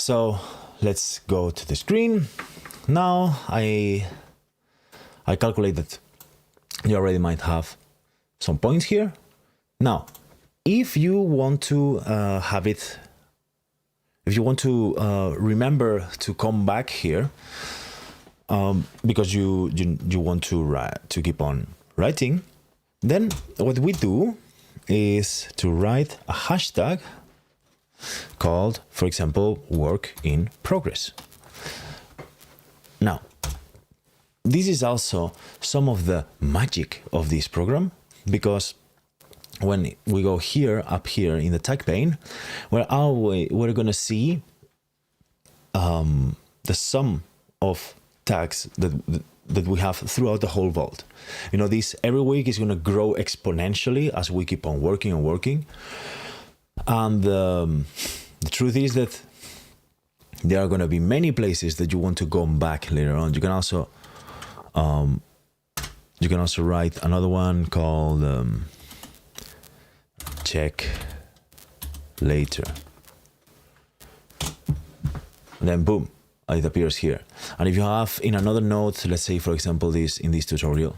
so let's go to the screen. Now I calculate that you already might have some points here. Now, if you want to remember to come back here, because you want to keep on writing, then what we do is to write a hashtag called, for example, work in progress. Now, this is also some of the magic of this program, because when we go here, up here in the tag pane, we're going to see the sum of tags that we have throughout the whole vault. You know, this every week is going to grow exponentially as we keep on working and working. And the truth is that there are going to be many places that you want to go back later on. You can also write another one called check later. And then boom, it appears here. And if you have in another note, let's say for example in this tutorial,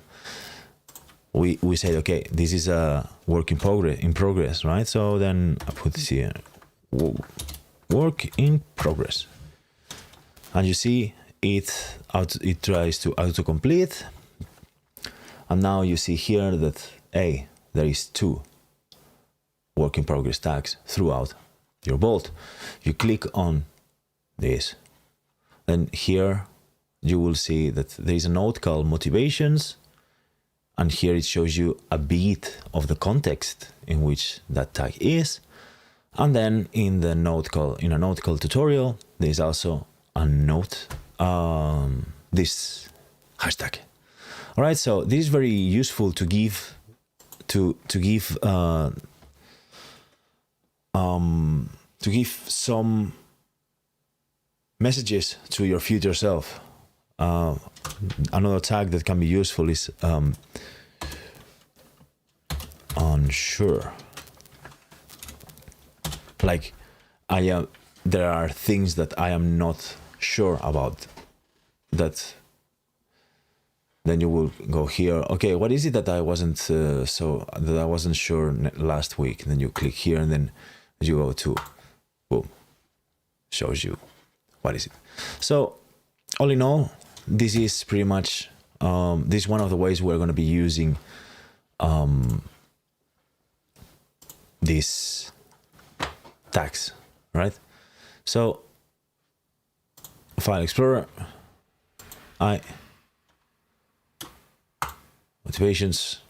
we said, okay, this is a work in progress, right? So then I put this here, work in progress, and you see it tries to autocomplete, and now you see here that there is 2 work in progress tags throughout your vault. You click on this, then here you will see that there is a note called motivations, and here it shows you a bit of the context in which that tag is. And then in a note called tutorial, there is also a note, this hashtag. All right, so this is very useful to give some messages to your future self. Another tag that can be useful is unsure. Like there are things that I am not sure about. That then you will go here. Okay, what is it that I wasn't sure last week? And then you click here, and then you go to boom, shows you what is it. So all in all, this is pretty much this is one of the ways we're going to be using these tags, right? So file explorer, motivations,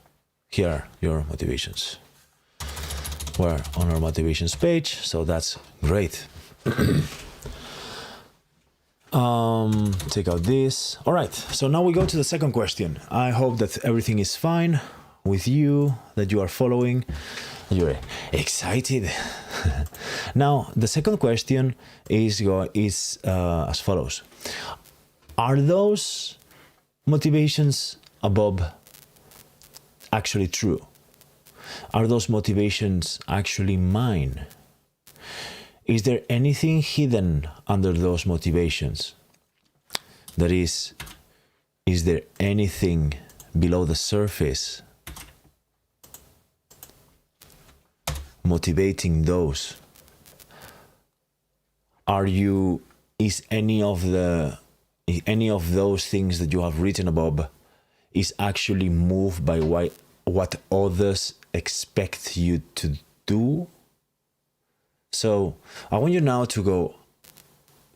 here are your motivations. We're on our motivations page, so that's great. Take out this. All right, so now we go to the second question. I hope that everything is fine with you, that you are following, you're excited. Now, the second question is as follows. Are those motivations above actually true? Are those motivations actually mine? Is there anything hidden under those motivations? That is there anything below the surface motivating those? Is any of those things that you have written above is actually moved by what others expect you to do? So I want you now to go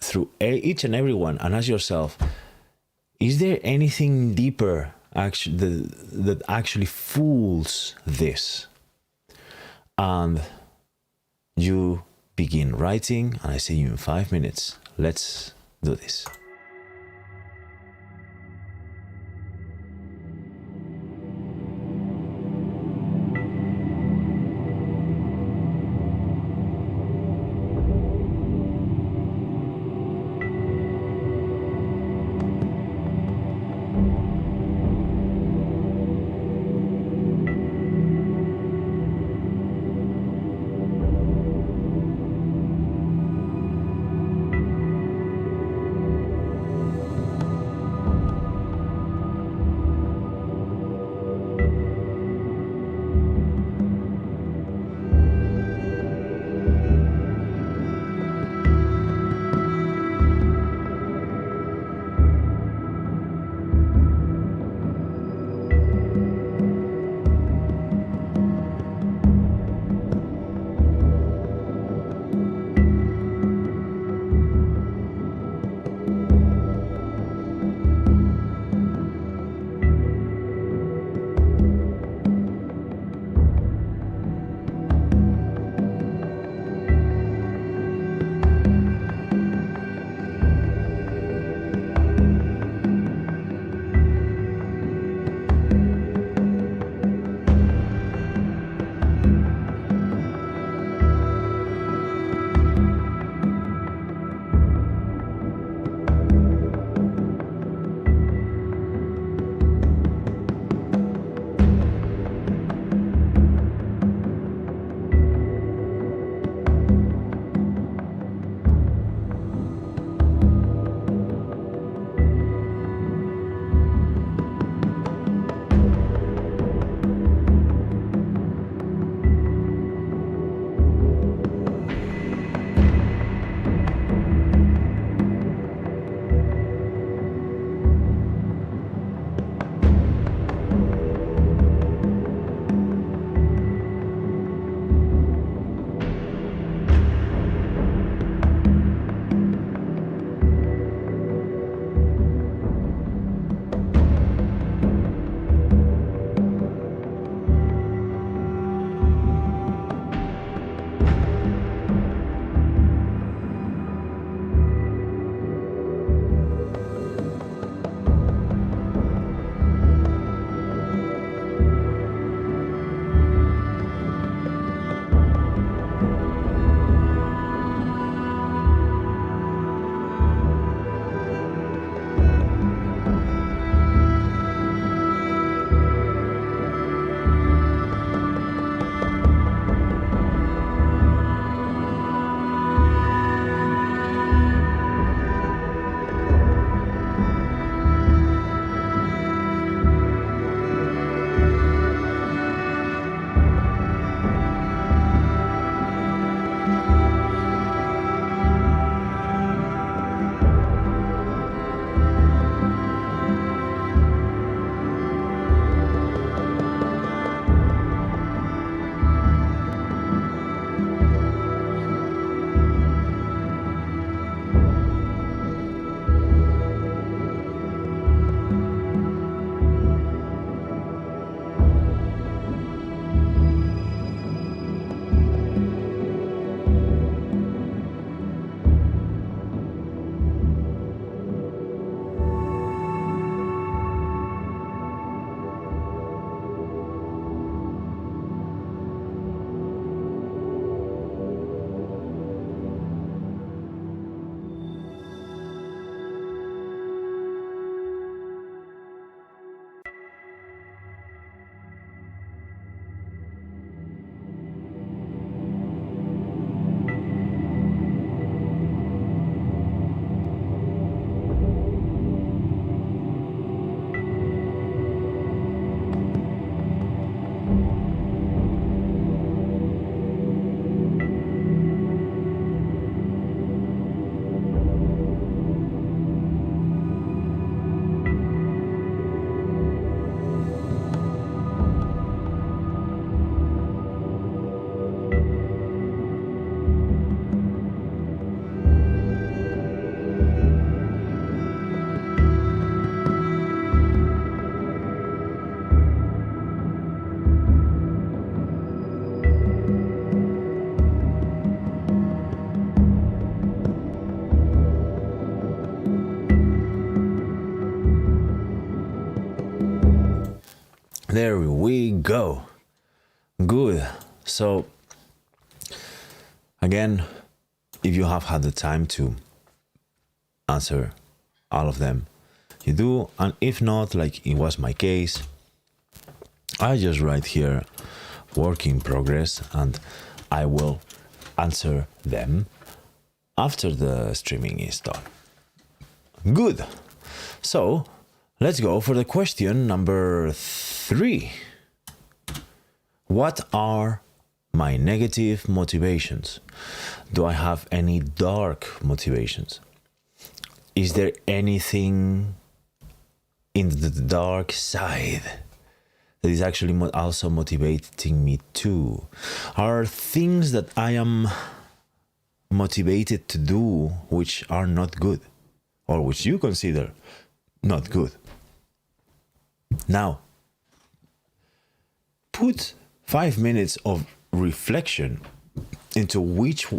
through each and every one and ask yourself, is there anything deeper that actually fools this? And you begin writing, and I see you in 5 minutes. Let's do this. we go. Good. So, again, if you have had the time to answer all of them, you do. And if not, like it was my case, I just write here work in progress and I will answer them after the streaming is done. Good. So let's go for the question number 3. What are my negative motivations? Do I have any dark motivations? Is there anything in the dark side that is actually also motivating me too? Are things that I am motivated to do which are not good, or which you consider not good? Now, put 5 minutes of reflection into which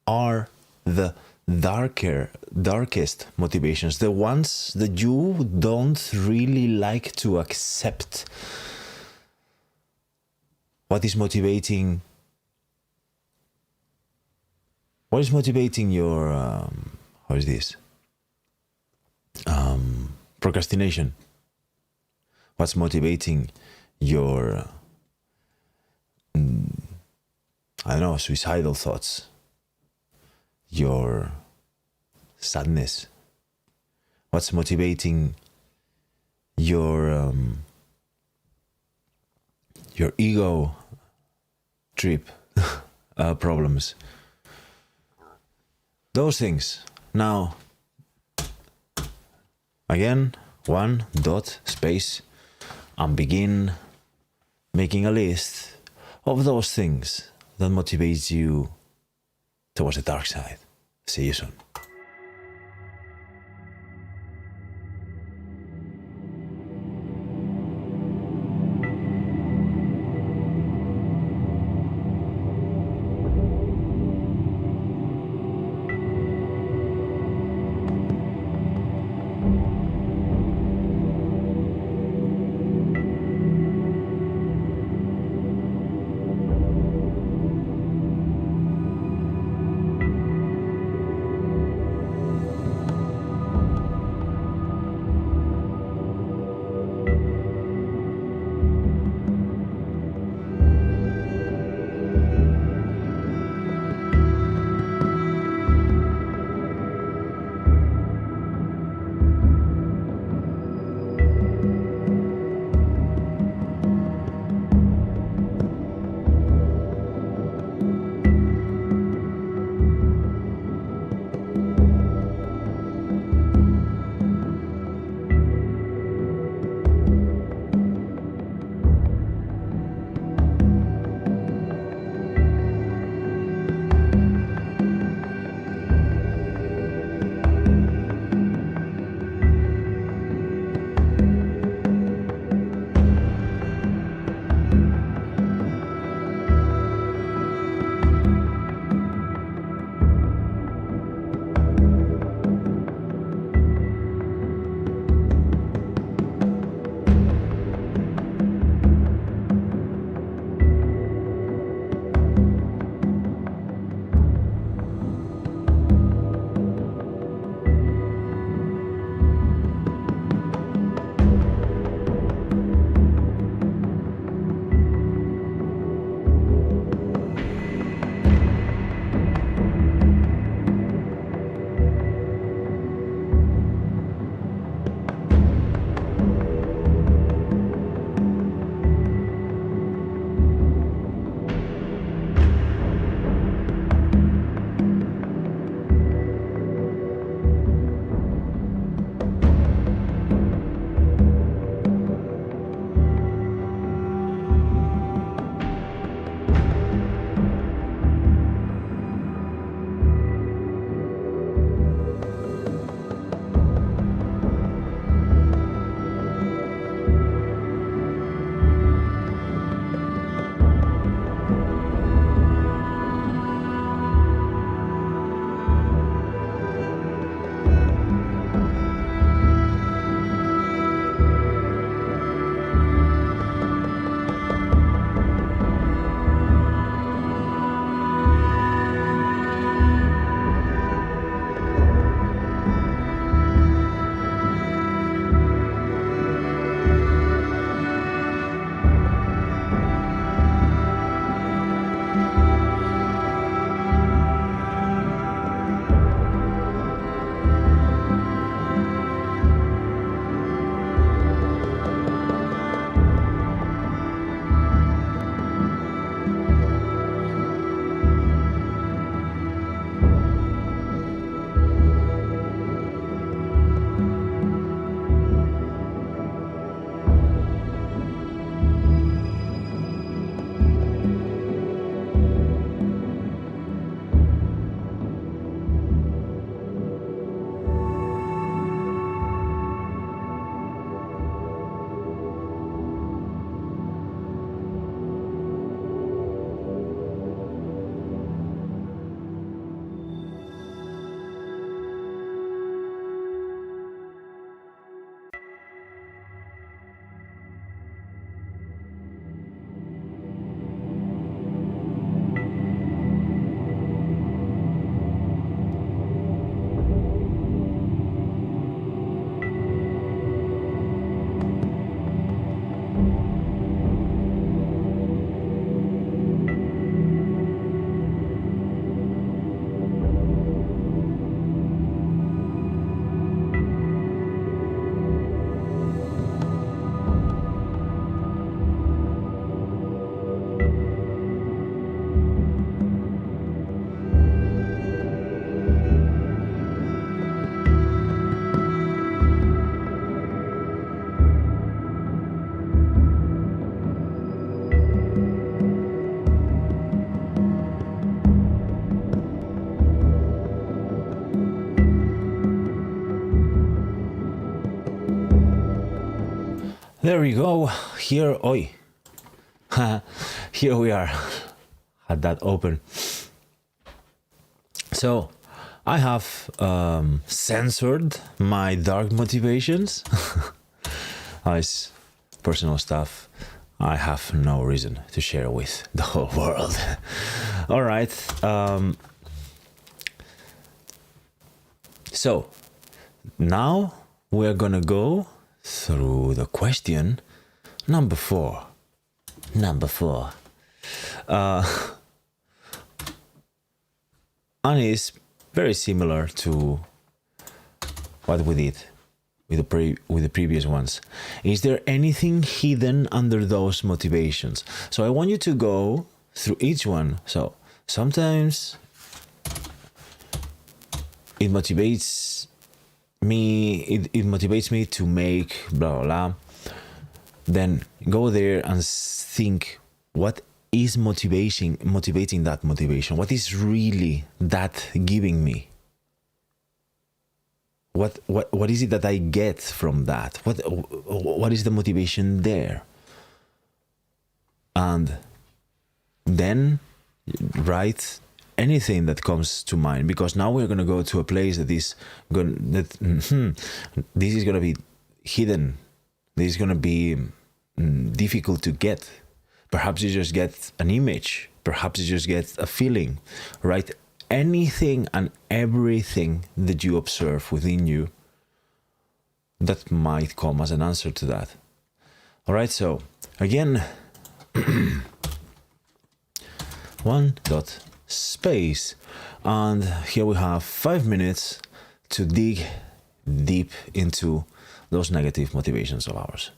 are the darkest motivations, the ones that you don't really like to accept. What is motivating your how is this procrastination? What's motivating your I don't know, suicidal thoughts, your sadness? What's motivating your ego trip problems? Those things. Now, again, 1 dot space and begin making a list of those things that motivates you towards the dark side. See you soon. There we go. Here, oi. Here we are. Had that open. So, I have censored my dark motivations. It's personal stuff I have no reason to share with the whole world. All right. So, now we're gonna go through the question number 4. And it's very similar to what we did with the previous ones. Is there anything hidden under those motivations? So I want you to go through each one. So sometimes it motivates me. It motivates me to make blah blah blah. Then go there and think, what is motivating that motivation? What is really that giving me? What is it that I get from that? What is the motivation there? And then write anything that comes to mind, because now we're going to go to a place that is this is going to be hidden. This is going to be difficult to get. Perhaps you just get an image. Perhaps you just get a feeling. Write anything and everything that you observe within you that might come as an answer to that. All right, so again, space, and here we have 5 minutes to dig deep into those negative motivations of ours.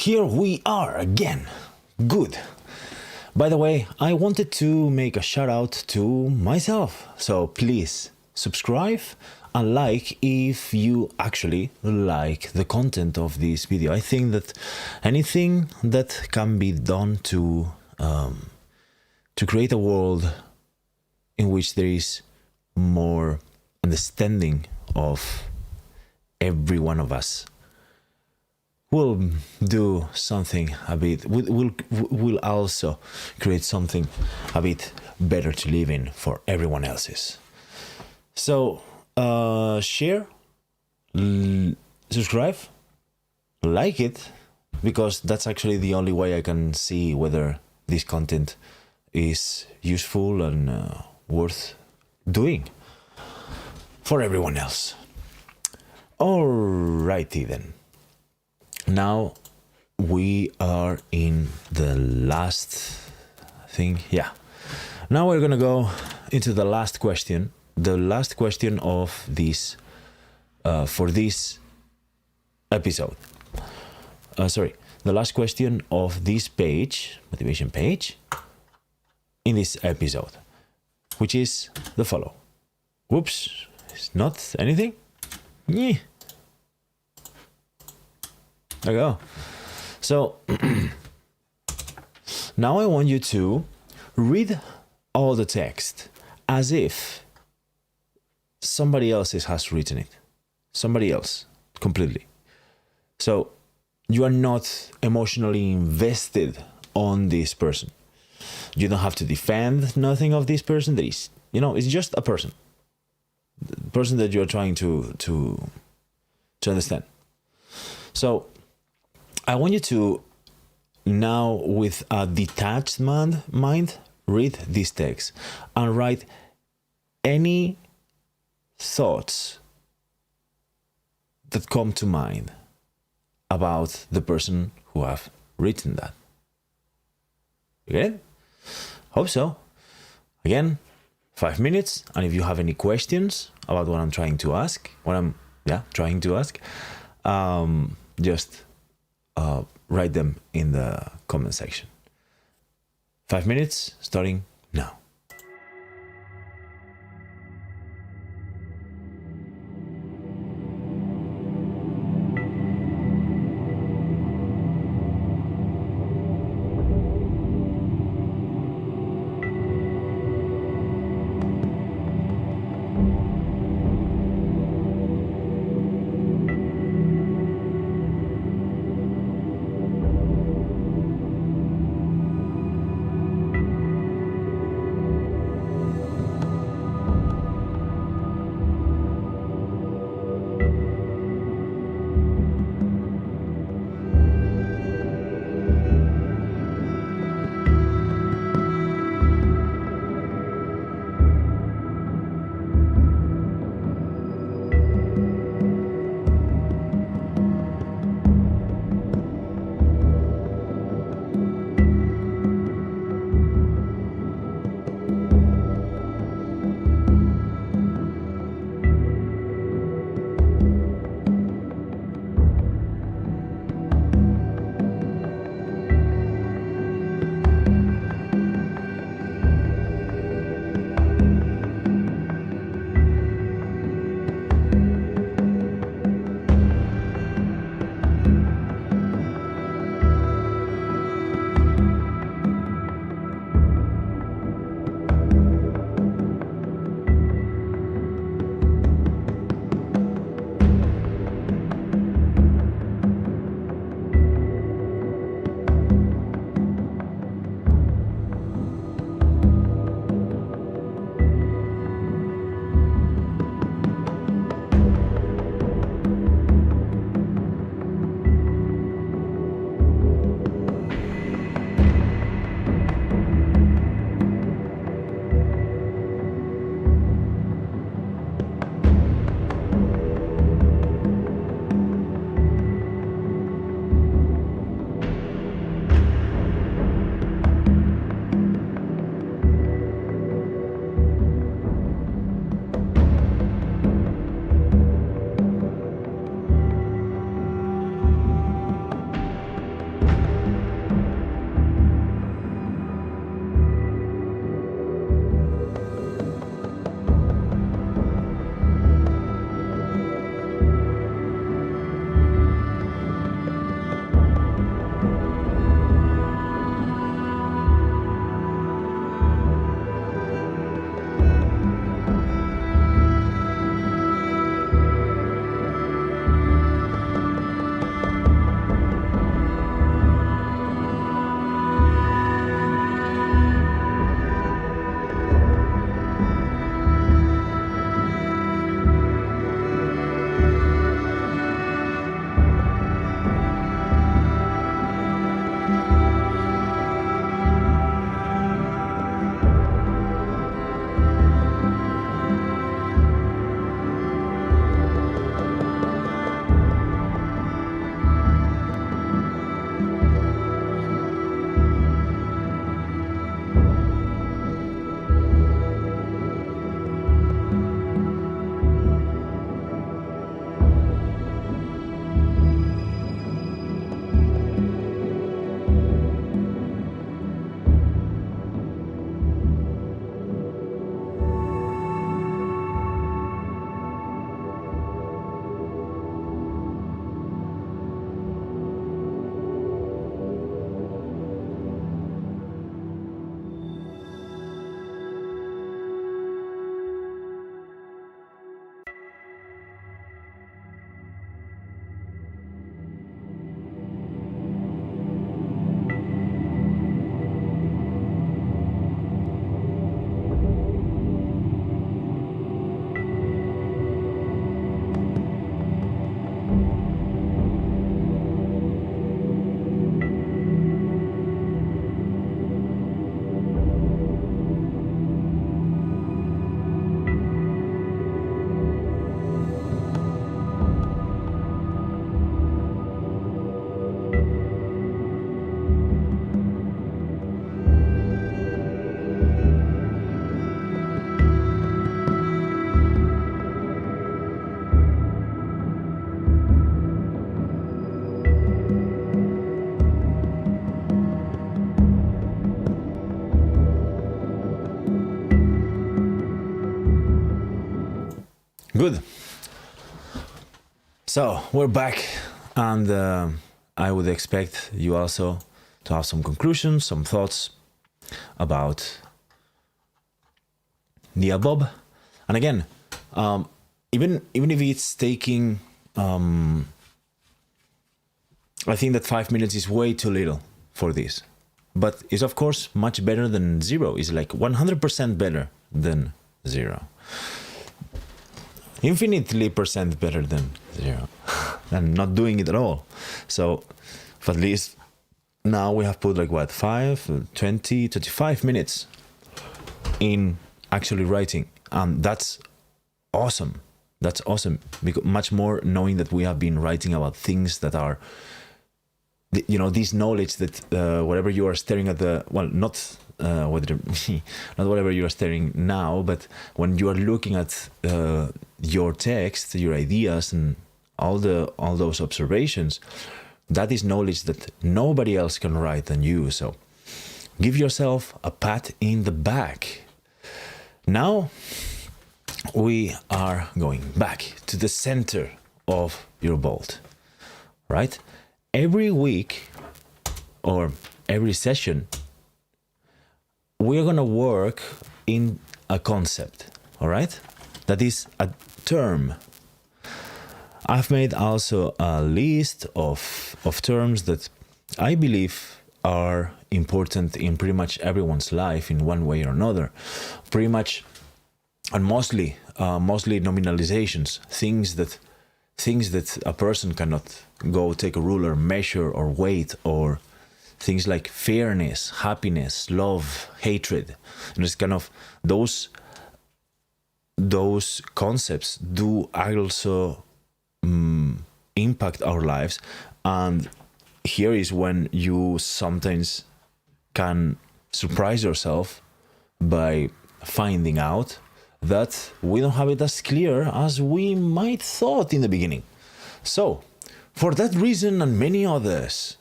here we are again. Good. By the way, I wanted to make a shout out to myself. So please subscribe and like if you actually like the content of this video. I think that anything that can be done to create a world in which there is more understanding of every one of us will do something a bit, will also create something a bit better to live in for everyone else's. So share, subscribe, like it, because that's actually the only way I can see whether this content is useful and worth doing for everyone else. Alrighty then. Now we are in the last thing. Yeah. Now we're gonna go into the last question. The last question of this for this episode. The last question of this page, motivation page, in this episode, which is the follow. Whoops, it's not anything. Yeah. There you go. So now I want you to read all the text as if somebody else has written it. Somebody else, completely. So you are not emotionally invested on this person. You don't have to defend nothing of this person. There is, it's just a person. The person that you're trying to understand. So I want you to now, with a detached mind, read this text and write any thoughts that come to mind about the person who have written that. You get it? Hope so. Again, 5 minutes, and if you have any questions about what I'm trying to ask, just write them in the comment section. 5 minutes starting now. Good. So we're back, and I would expect you also to have some conclusions, some thoughts about the above. And again, even if it's taking, I think that 5 minutes is way too little for this, but it's of course much better than zero. It's like 100% better than zero. Infinitely percent better than zero, than not doing it at all. So at least now we have put like what, 5, 20, 25 minutes in actually writing. And that's awesome. That's awesome. Because much more knowing that we have been writing about things that are, you know, this knowledge that whatever you are staring at the, well, not whether not whatever you are staring now, but when you are looking at your text, your ideas, and all those observations, that is knowledge that nobody else can write than you. So give yourself a pat in the back. Now we are going back to the center of your bolt, right? Every week or every session, we're going to work in a concept, all right? That is a term. I've made also a list of terms that I believe are important in pretty much everyone's life in one way or another. Pretty much, and mostly nominalizations, things that a person cannot go take a ruler, measure, or weight, or things like fairness, happiness, love, hatred. And it's kind of those concepts do also impact our lives. And here is when you sometimes can surprise yourself by finding out that we don't have it as clear as we might thought in the beginning. So, for that reason and many others,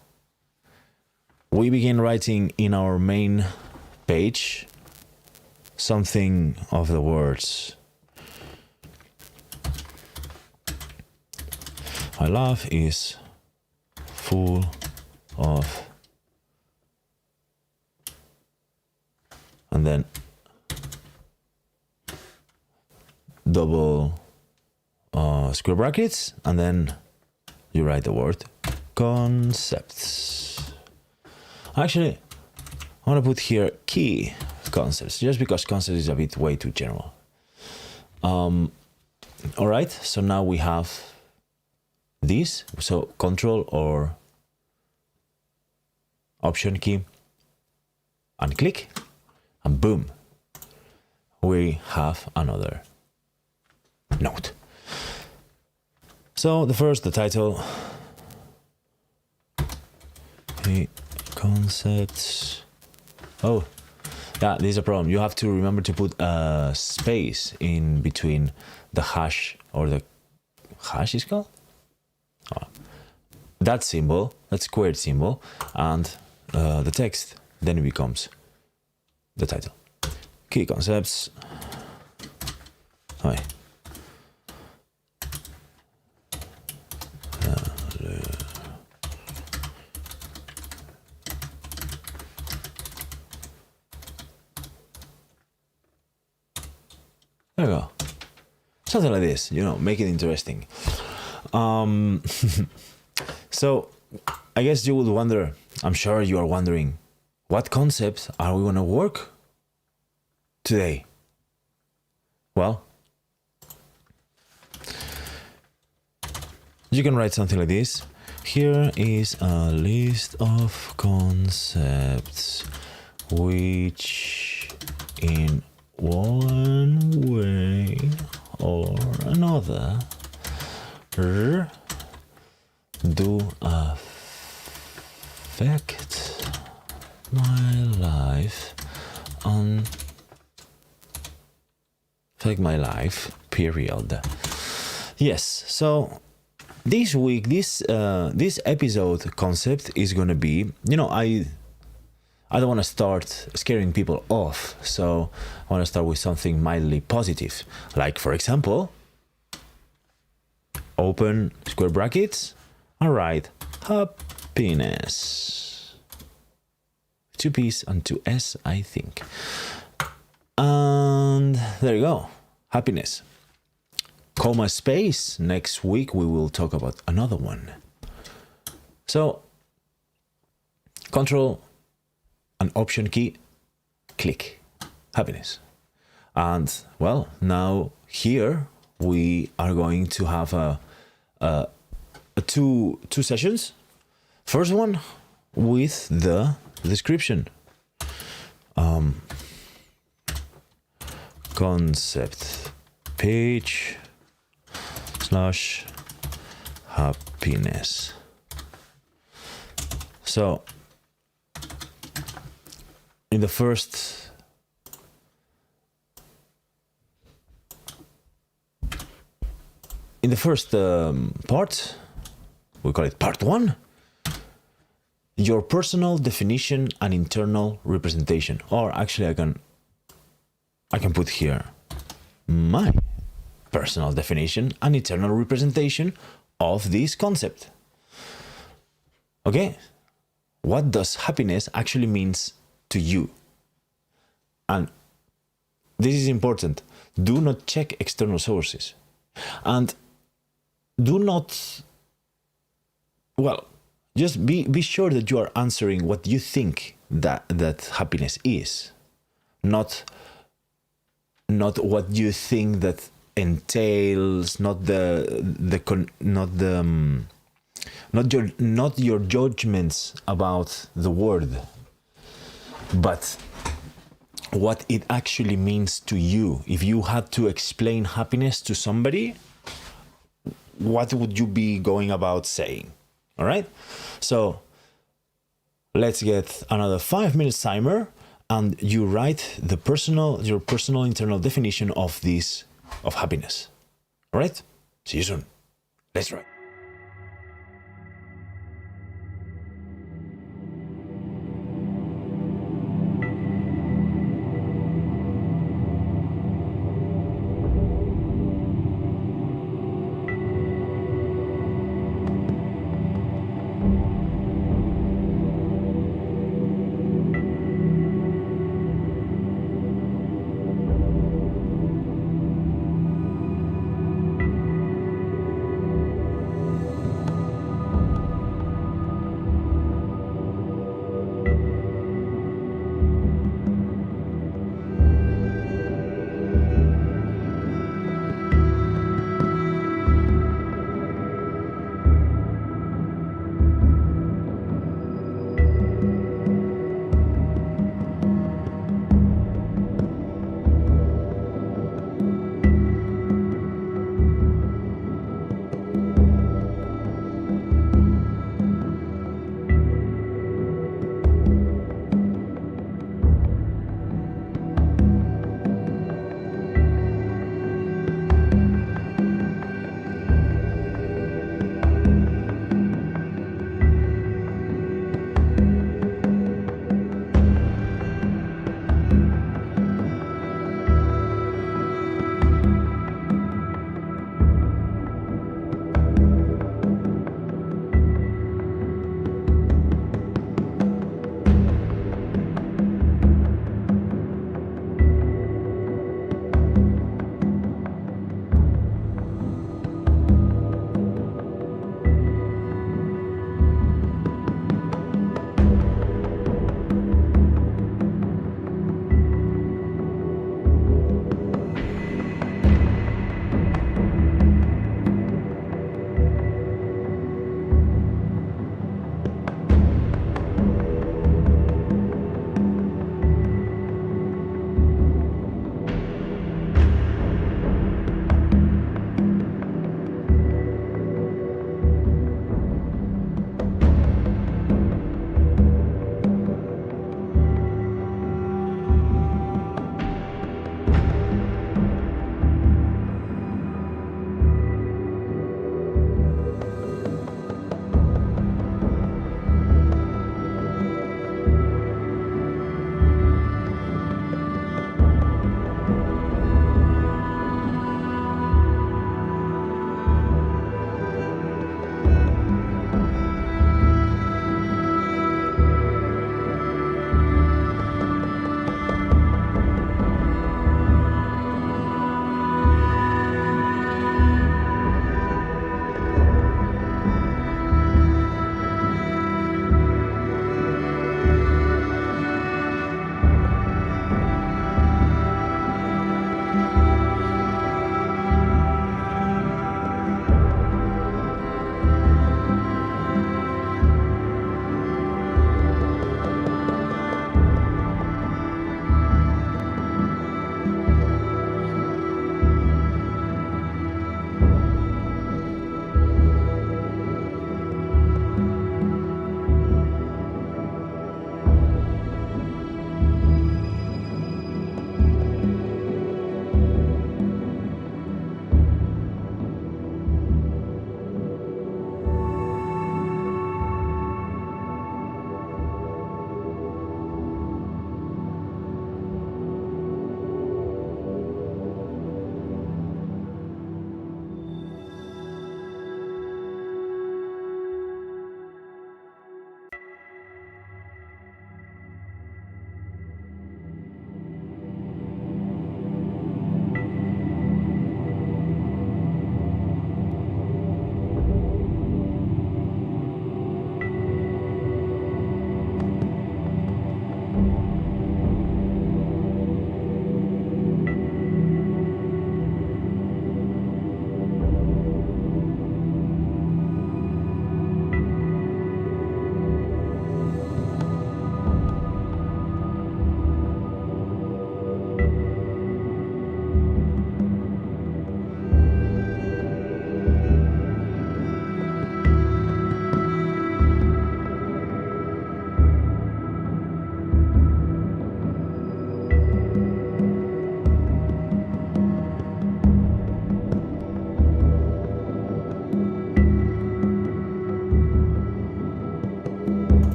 we begin writing in our main page something of the words. My life is full of, and then double square brackets, and then you write the word concepts. Actually, I want to put here key concepts, just because concept is a bit way too general. All right, so now we have this. So control or option key and click, and boom, we have another note. So the title, okay, concepts. Oh, yeah, this is a problem. You have to remember to put a space in between the hash, or the hash is called? Oh, that symbol, that squared symbol, and the text. Then it becomes the title. Key concepts. Hi. There you go. Something like this, you know, make it interesting. So I guess you would wonder, I'm sure you are wondering, what concepts are we going to work today? Well, you can write something like this. Here is a list of concepts which in one way or another do affect my life and affect my life, period. Yes, so this week, this episode concept is gonna be, you know, I don't want to start scaring people off, so I want to start with something mildly positive. Like, for example, open square brackets, and write happiness. 2 P's and 2 S, I think. And there you go. Happiness. Comma space. Next week we will talk about another one. So, Control and Option key, click. Happiness. And well, now here we are going to have two sessions. First one with the description. Concept page / happiness. So in the first part, we call it part 1, your personal definition and internal representation. Or actually I can put here my personal definition and internal representation of this concept. Okay? What does happiness actually means to you? And this is important. Do not check external sources. And do not, well, just be sure that you are answering what you think that happiness is. Not what you think that entails, not your judgments about the word, but what it actually means to you. If you had to explain happiness to somebody, what would you be going about saying? All right? So let's get another 5 minutes timer, and you write your personal internal definition of happiness. All right? See you soon. Let's try.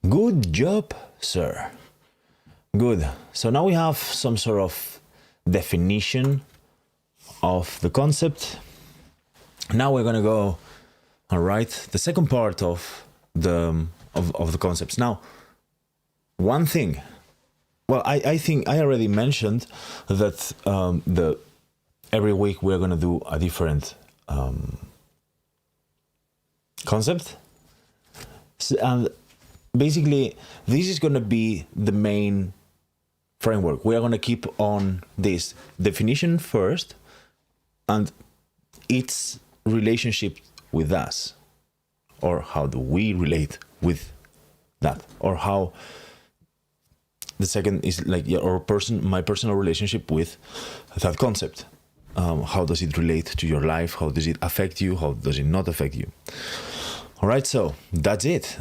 Good job, sir. Good. So now we have some sort of definition of the concept. Now we're gonna go, all right, the second part of the concepts. Now, one thing. Well, I think I already mentioned that every week we're gonna do a different concept, and basically this is gonna be the main framework. We are gonna keep on this definition first, and its relationship with us, or how do we relate with that, or how the second is like my personal relationship with that concept. How does it relate to your life? How does it affect you? How does it not affect you? All right, so that's it.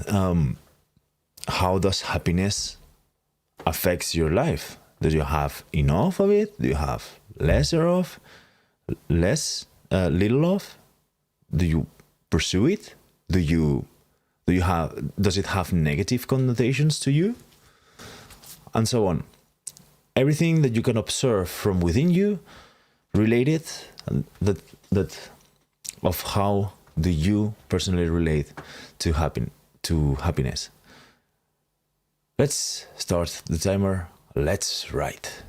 How does happiness affects your life? Do you have enough of it? Do you have lesser of? Little of? Do you pursue it? Does it have negative connotations to you? And so on. Everything that you can observe from within you, related, that of how do you personally relate to happiness. Let's start the timer. Let's write.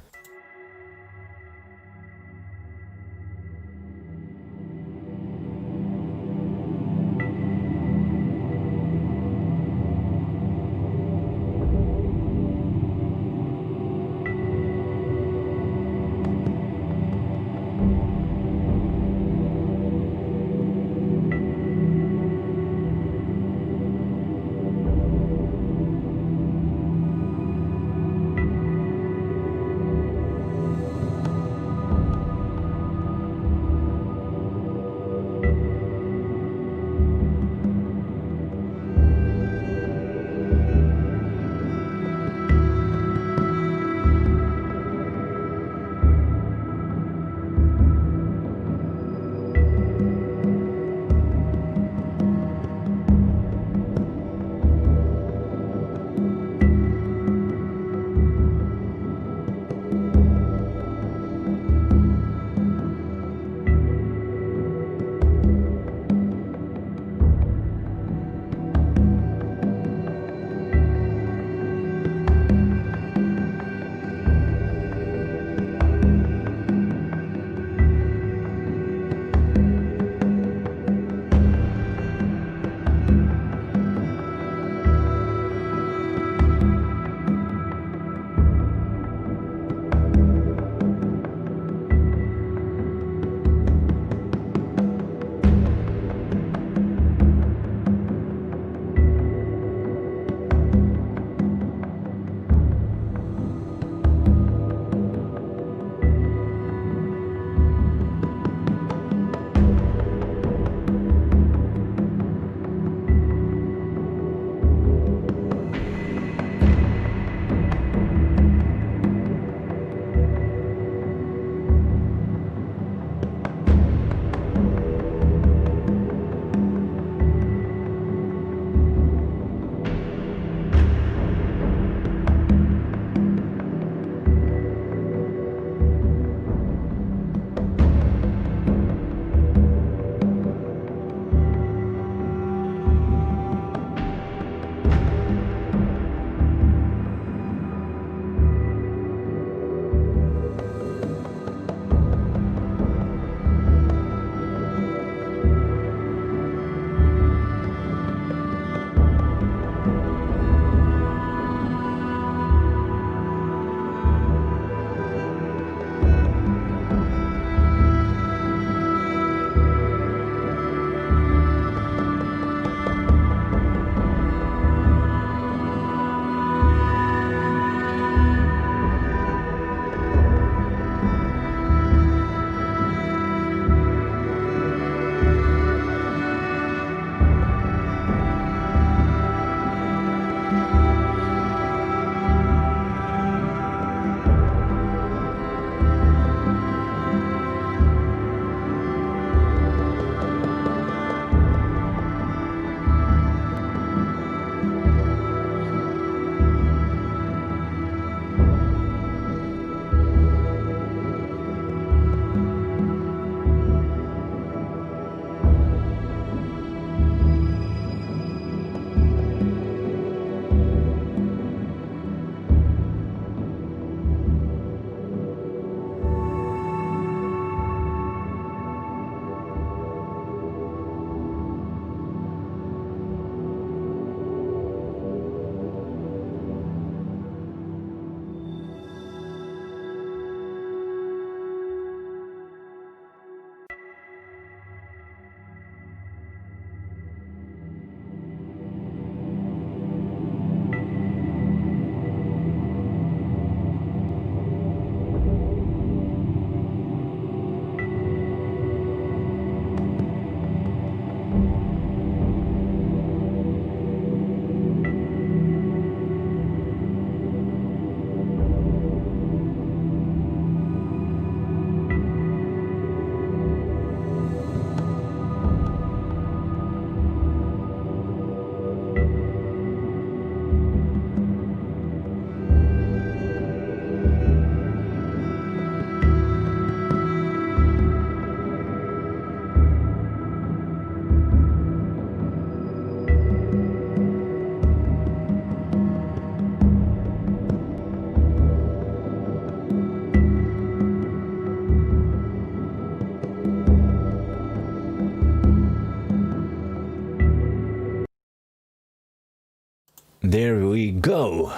There we go.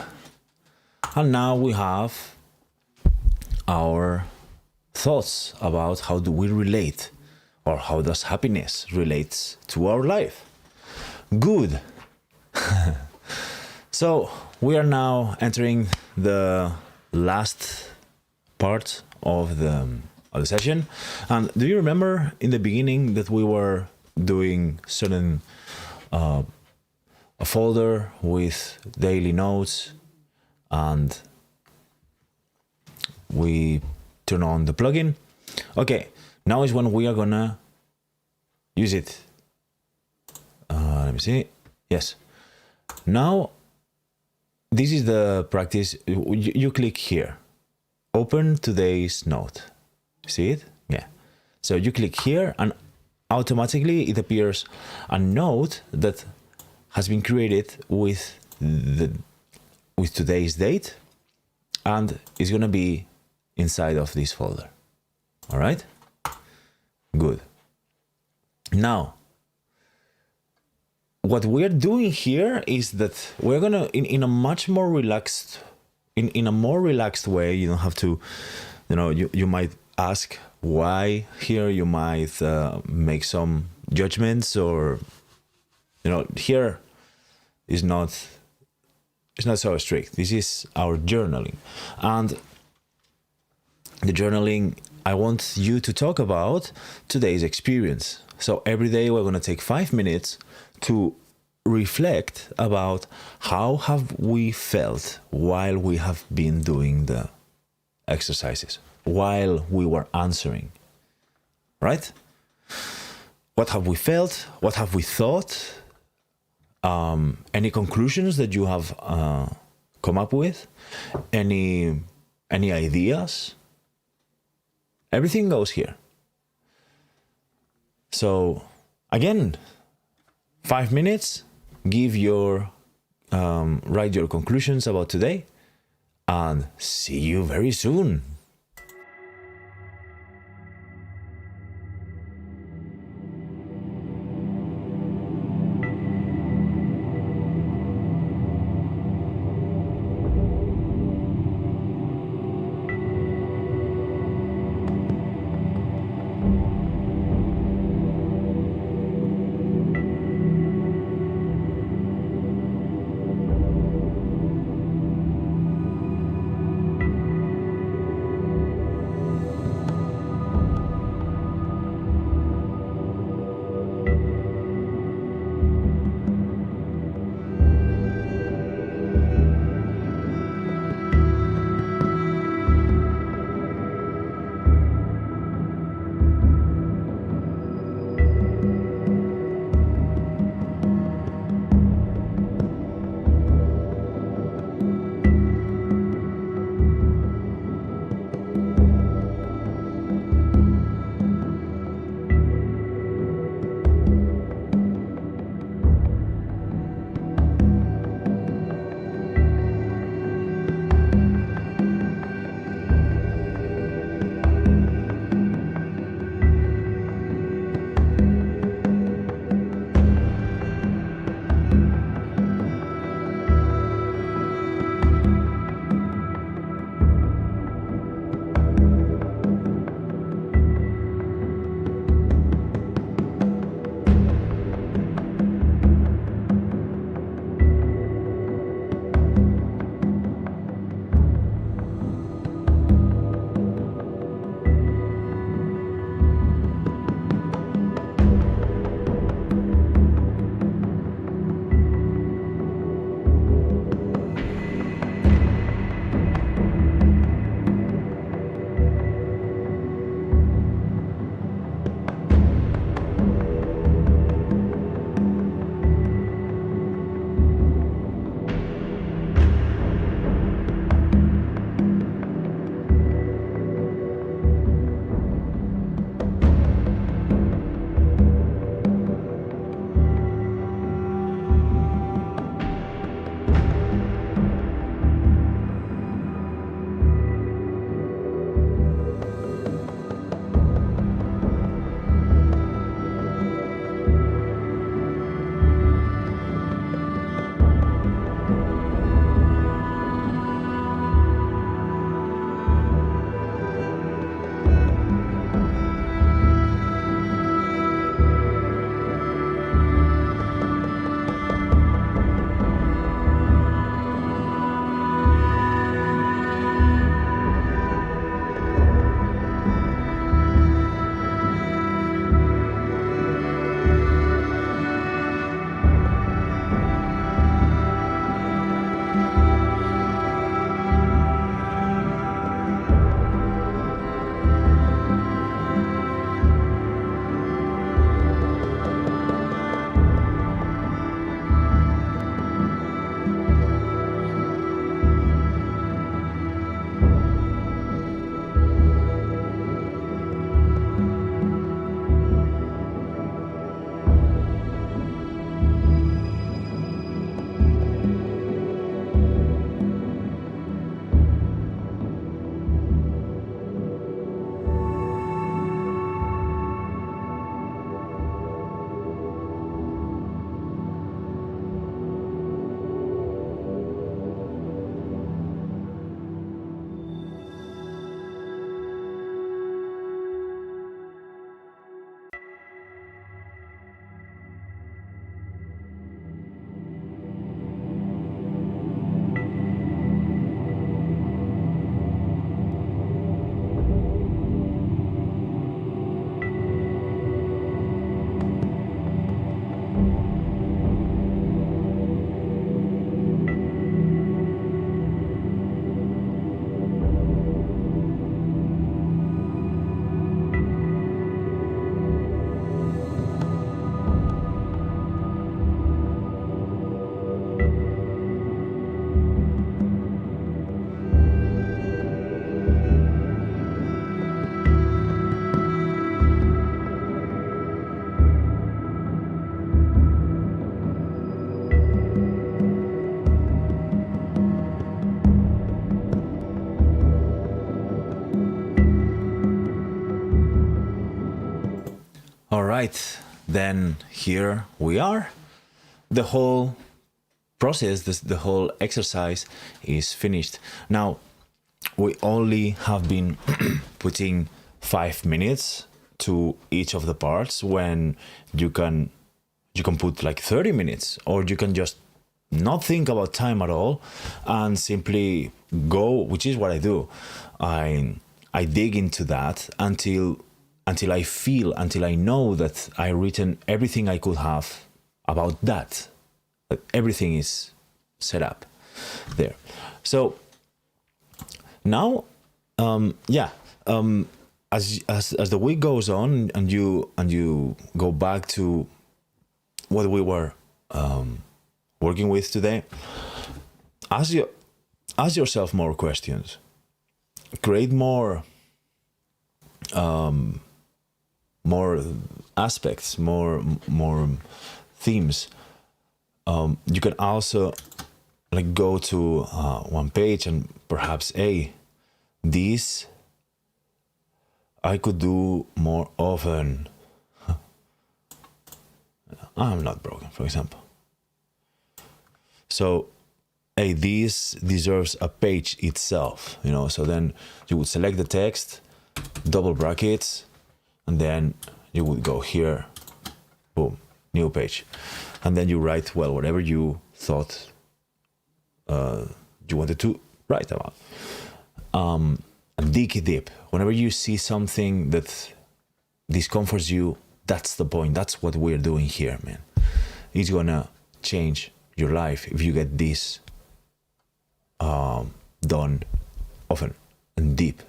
And now we have our thoughts about how do we relate, or how does happiness relate to our life. Good. So we are now entering the last part of the session. And do you remember in the beginning that we were doing certain a folder with daily notes, and we turn on the plugin? Okay, now is when we are gonna use it. Let me see. Yes. Now, this is the practice. You click here. Open today's note. See it? Yeah. So you click here and automatically it appears a note that has been created with today's date, and it's gonna be inside of this folder. All right? Good. Now, what we're doing here is that we're gonna, in a much more relaxed, in a more relaxed way. You don't have to, you might ask why here. You might make some judgments, or here is not, it's not so strict. This is our journaling, and the journaling, I want you to talk about today's experience. So every day we're going to take 5 minutes to reflect about how have we felt while we have been doing the exercises, while we were answering, right? What have we felt? What have we thought? Any conclusions that you have come up with? Any ideas? Everything goes here. So again, 5 minutes, write your conclusions about today, and see you very soon. right, then here we are. The whole process, the whole exercise is finished. Now, we only have been putting 5 minutes to each of the parts, when you can put like 30 minutes, or you can just not think about time at all and simply go, which is what I do. I dig into that until I know that I've written everything I could have about that everything is set up there. So now, as the week goes on, and you go back to what we were working with today, ask yourself more questions, create more aspects, more themes. You can also like go to one page and perhaps, hey, this I could do more often. I'm not broken, for example. So, hey, this deserves a page itself, so then you would select the text, double brackets, and then you would go here, boom, new page. And then you write, well, whatever you thought you wanted to write about. And dig deep. Whenever you see something that discomforts you, that's the point. That's what we're doing here, man. It's gonna change your life if you get this done often and deep.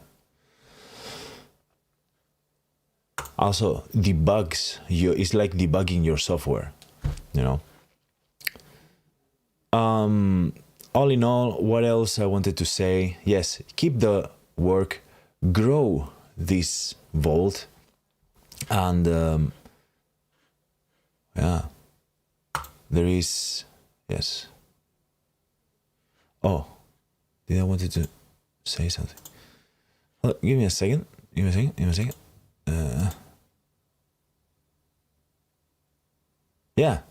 Also, it's like debugging your software, all in all, what else I wanted to say? Yes, keep the work, grow this vault, and there is, yes. Oh, did I wanted to say something? Well, give me a second. Yeah.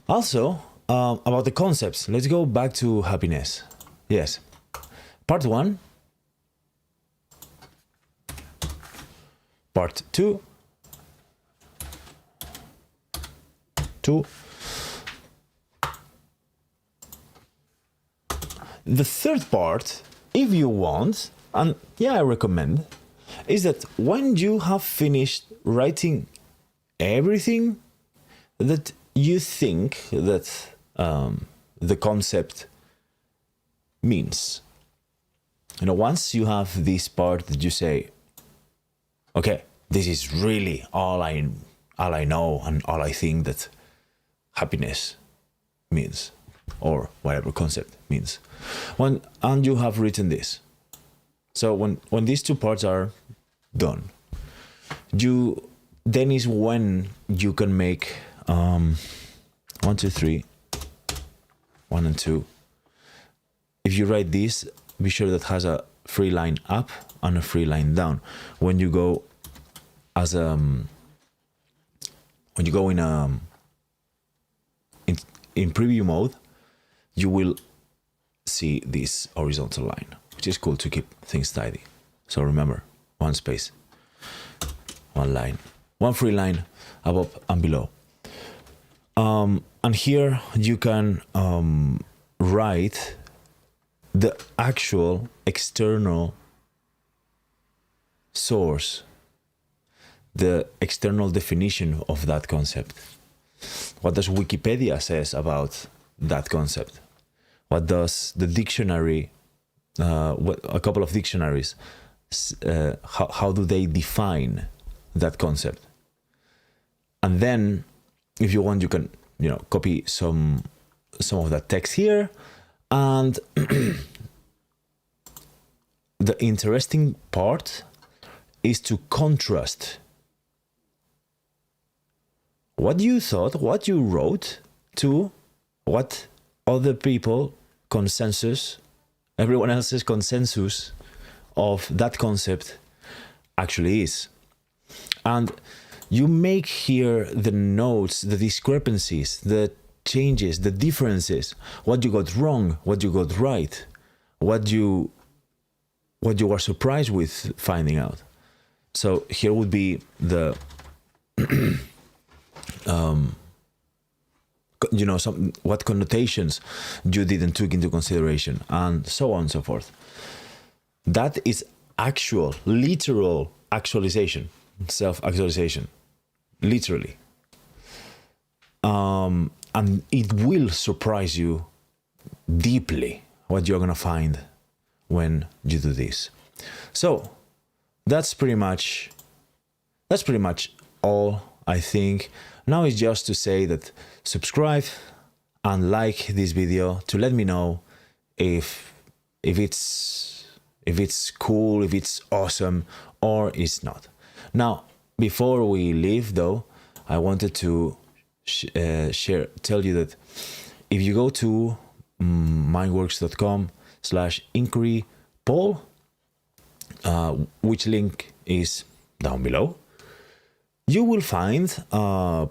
Also, about the concepts, let's go back to happiness. Yes. Part 1. Part 2. The third part, if you want, and I recommend, is that when you have finished writing everything that you think that the concept means, once you have this part that you say, okay, this is really all I know and all I think that happiness means, or whatever concept means, and you have written this. So when these two parts are done, then is when you can make 1, 2, 3, 1 and 2. If you write this, be sure that has a free line up and a free line down. When you go in preview mode, you will see this horizontal line, which is cool to keep things tidy. So remember, 1 space, 1 line, 1 free line above and below. And here you can write the actual external source, the external definition of that concept. What does Wikipedia says about that concept? What does the dictionary, a couple of dictionaries, how do they define that concept? And then, if you want, you can, copy some of that text here. And the interesting part is to contrast what you thought, what you wrote, to what other people everyone else's consensus of that concept actually is. And You make here the notes, the discrepancies, the changes, the differences, what you got wrong, what you got right, what you are surprised with finding out. So here would be the what connotations you didn't took into consideration, and so on and so forth. That is actual, literal actualization, self-actualization, literally. And it will surprise you deeply what you're gonna find when you do this. So that's pretty much all, I think. Now it's just to say that subscribe and like this video to let me know if it's cool, if it's awesome, or it's not. Now, before we leave though, I wanted to tell you that if you go to mindworks.com/inquiry poll, which link is down below, you will find a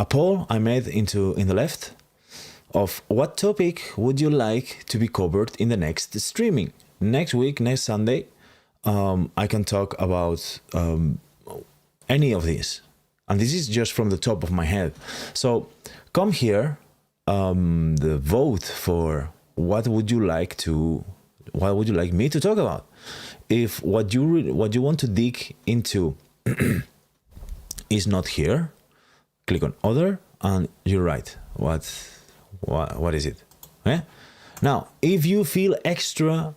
poll I made in the left of what topic would you like to be covered in the next streaming. Next week, next Sunday, I can talk about any of these. And this is just from the top of my head. So come here, the vote for what would you like me to talk about. If what you want to dig into is not here, click on other and you write what is it. Okay? Now, if you feel extra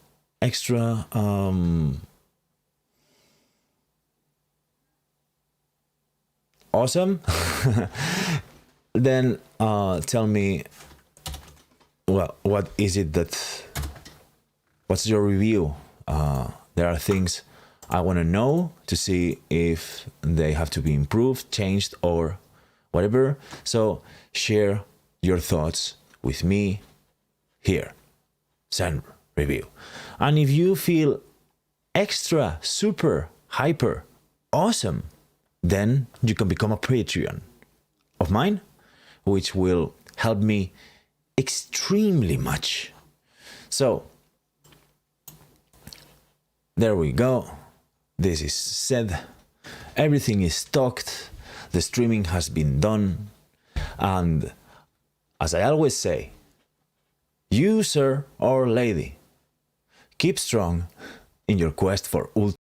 awesome, then tell me, well, what is it what's your review? There are things I want to know to see if they have to be improved, changed, or whatever. So share your thoughts with me here. Send review. And if you feel extra, super, hyper, awesome, then you can become a Patreon of mine, which will help me extremely much. So there we go. This is said. Everything is talked. The streaming has been done. And as I always say, you, sir or lady, keep strong in your quest for ultimate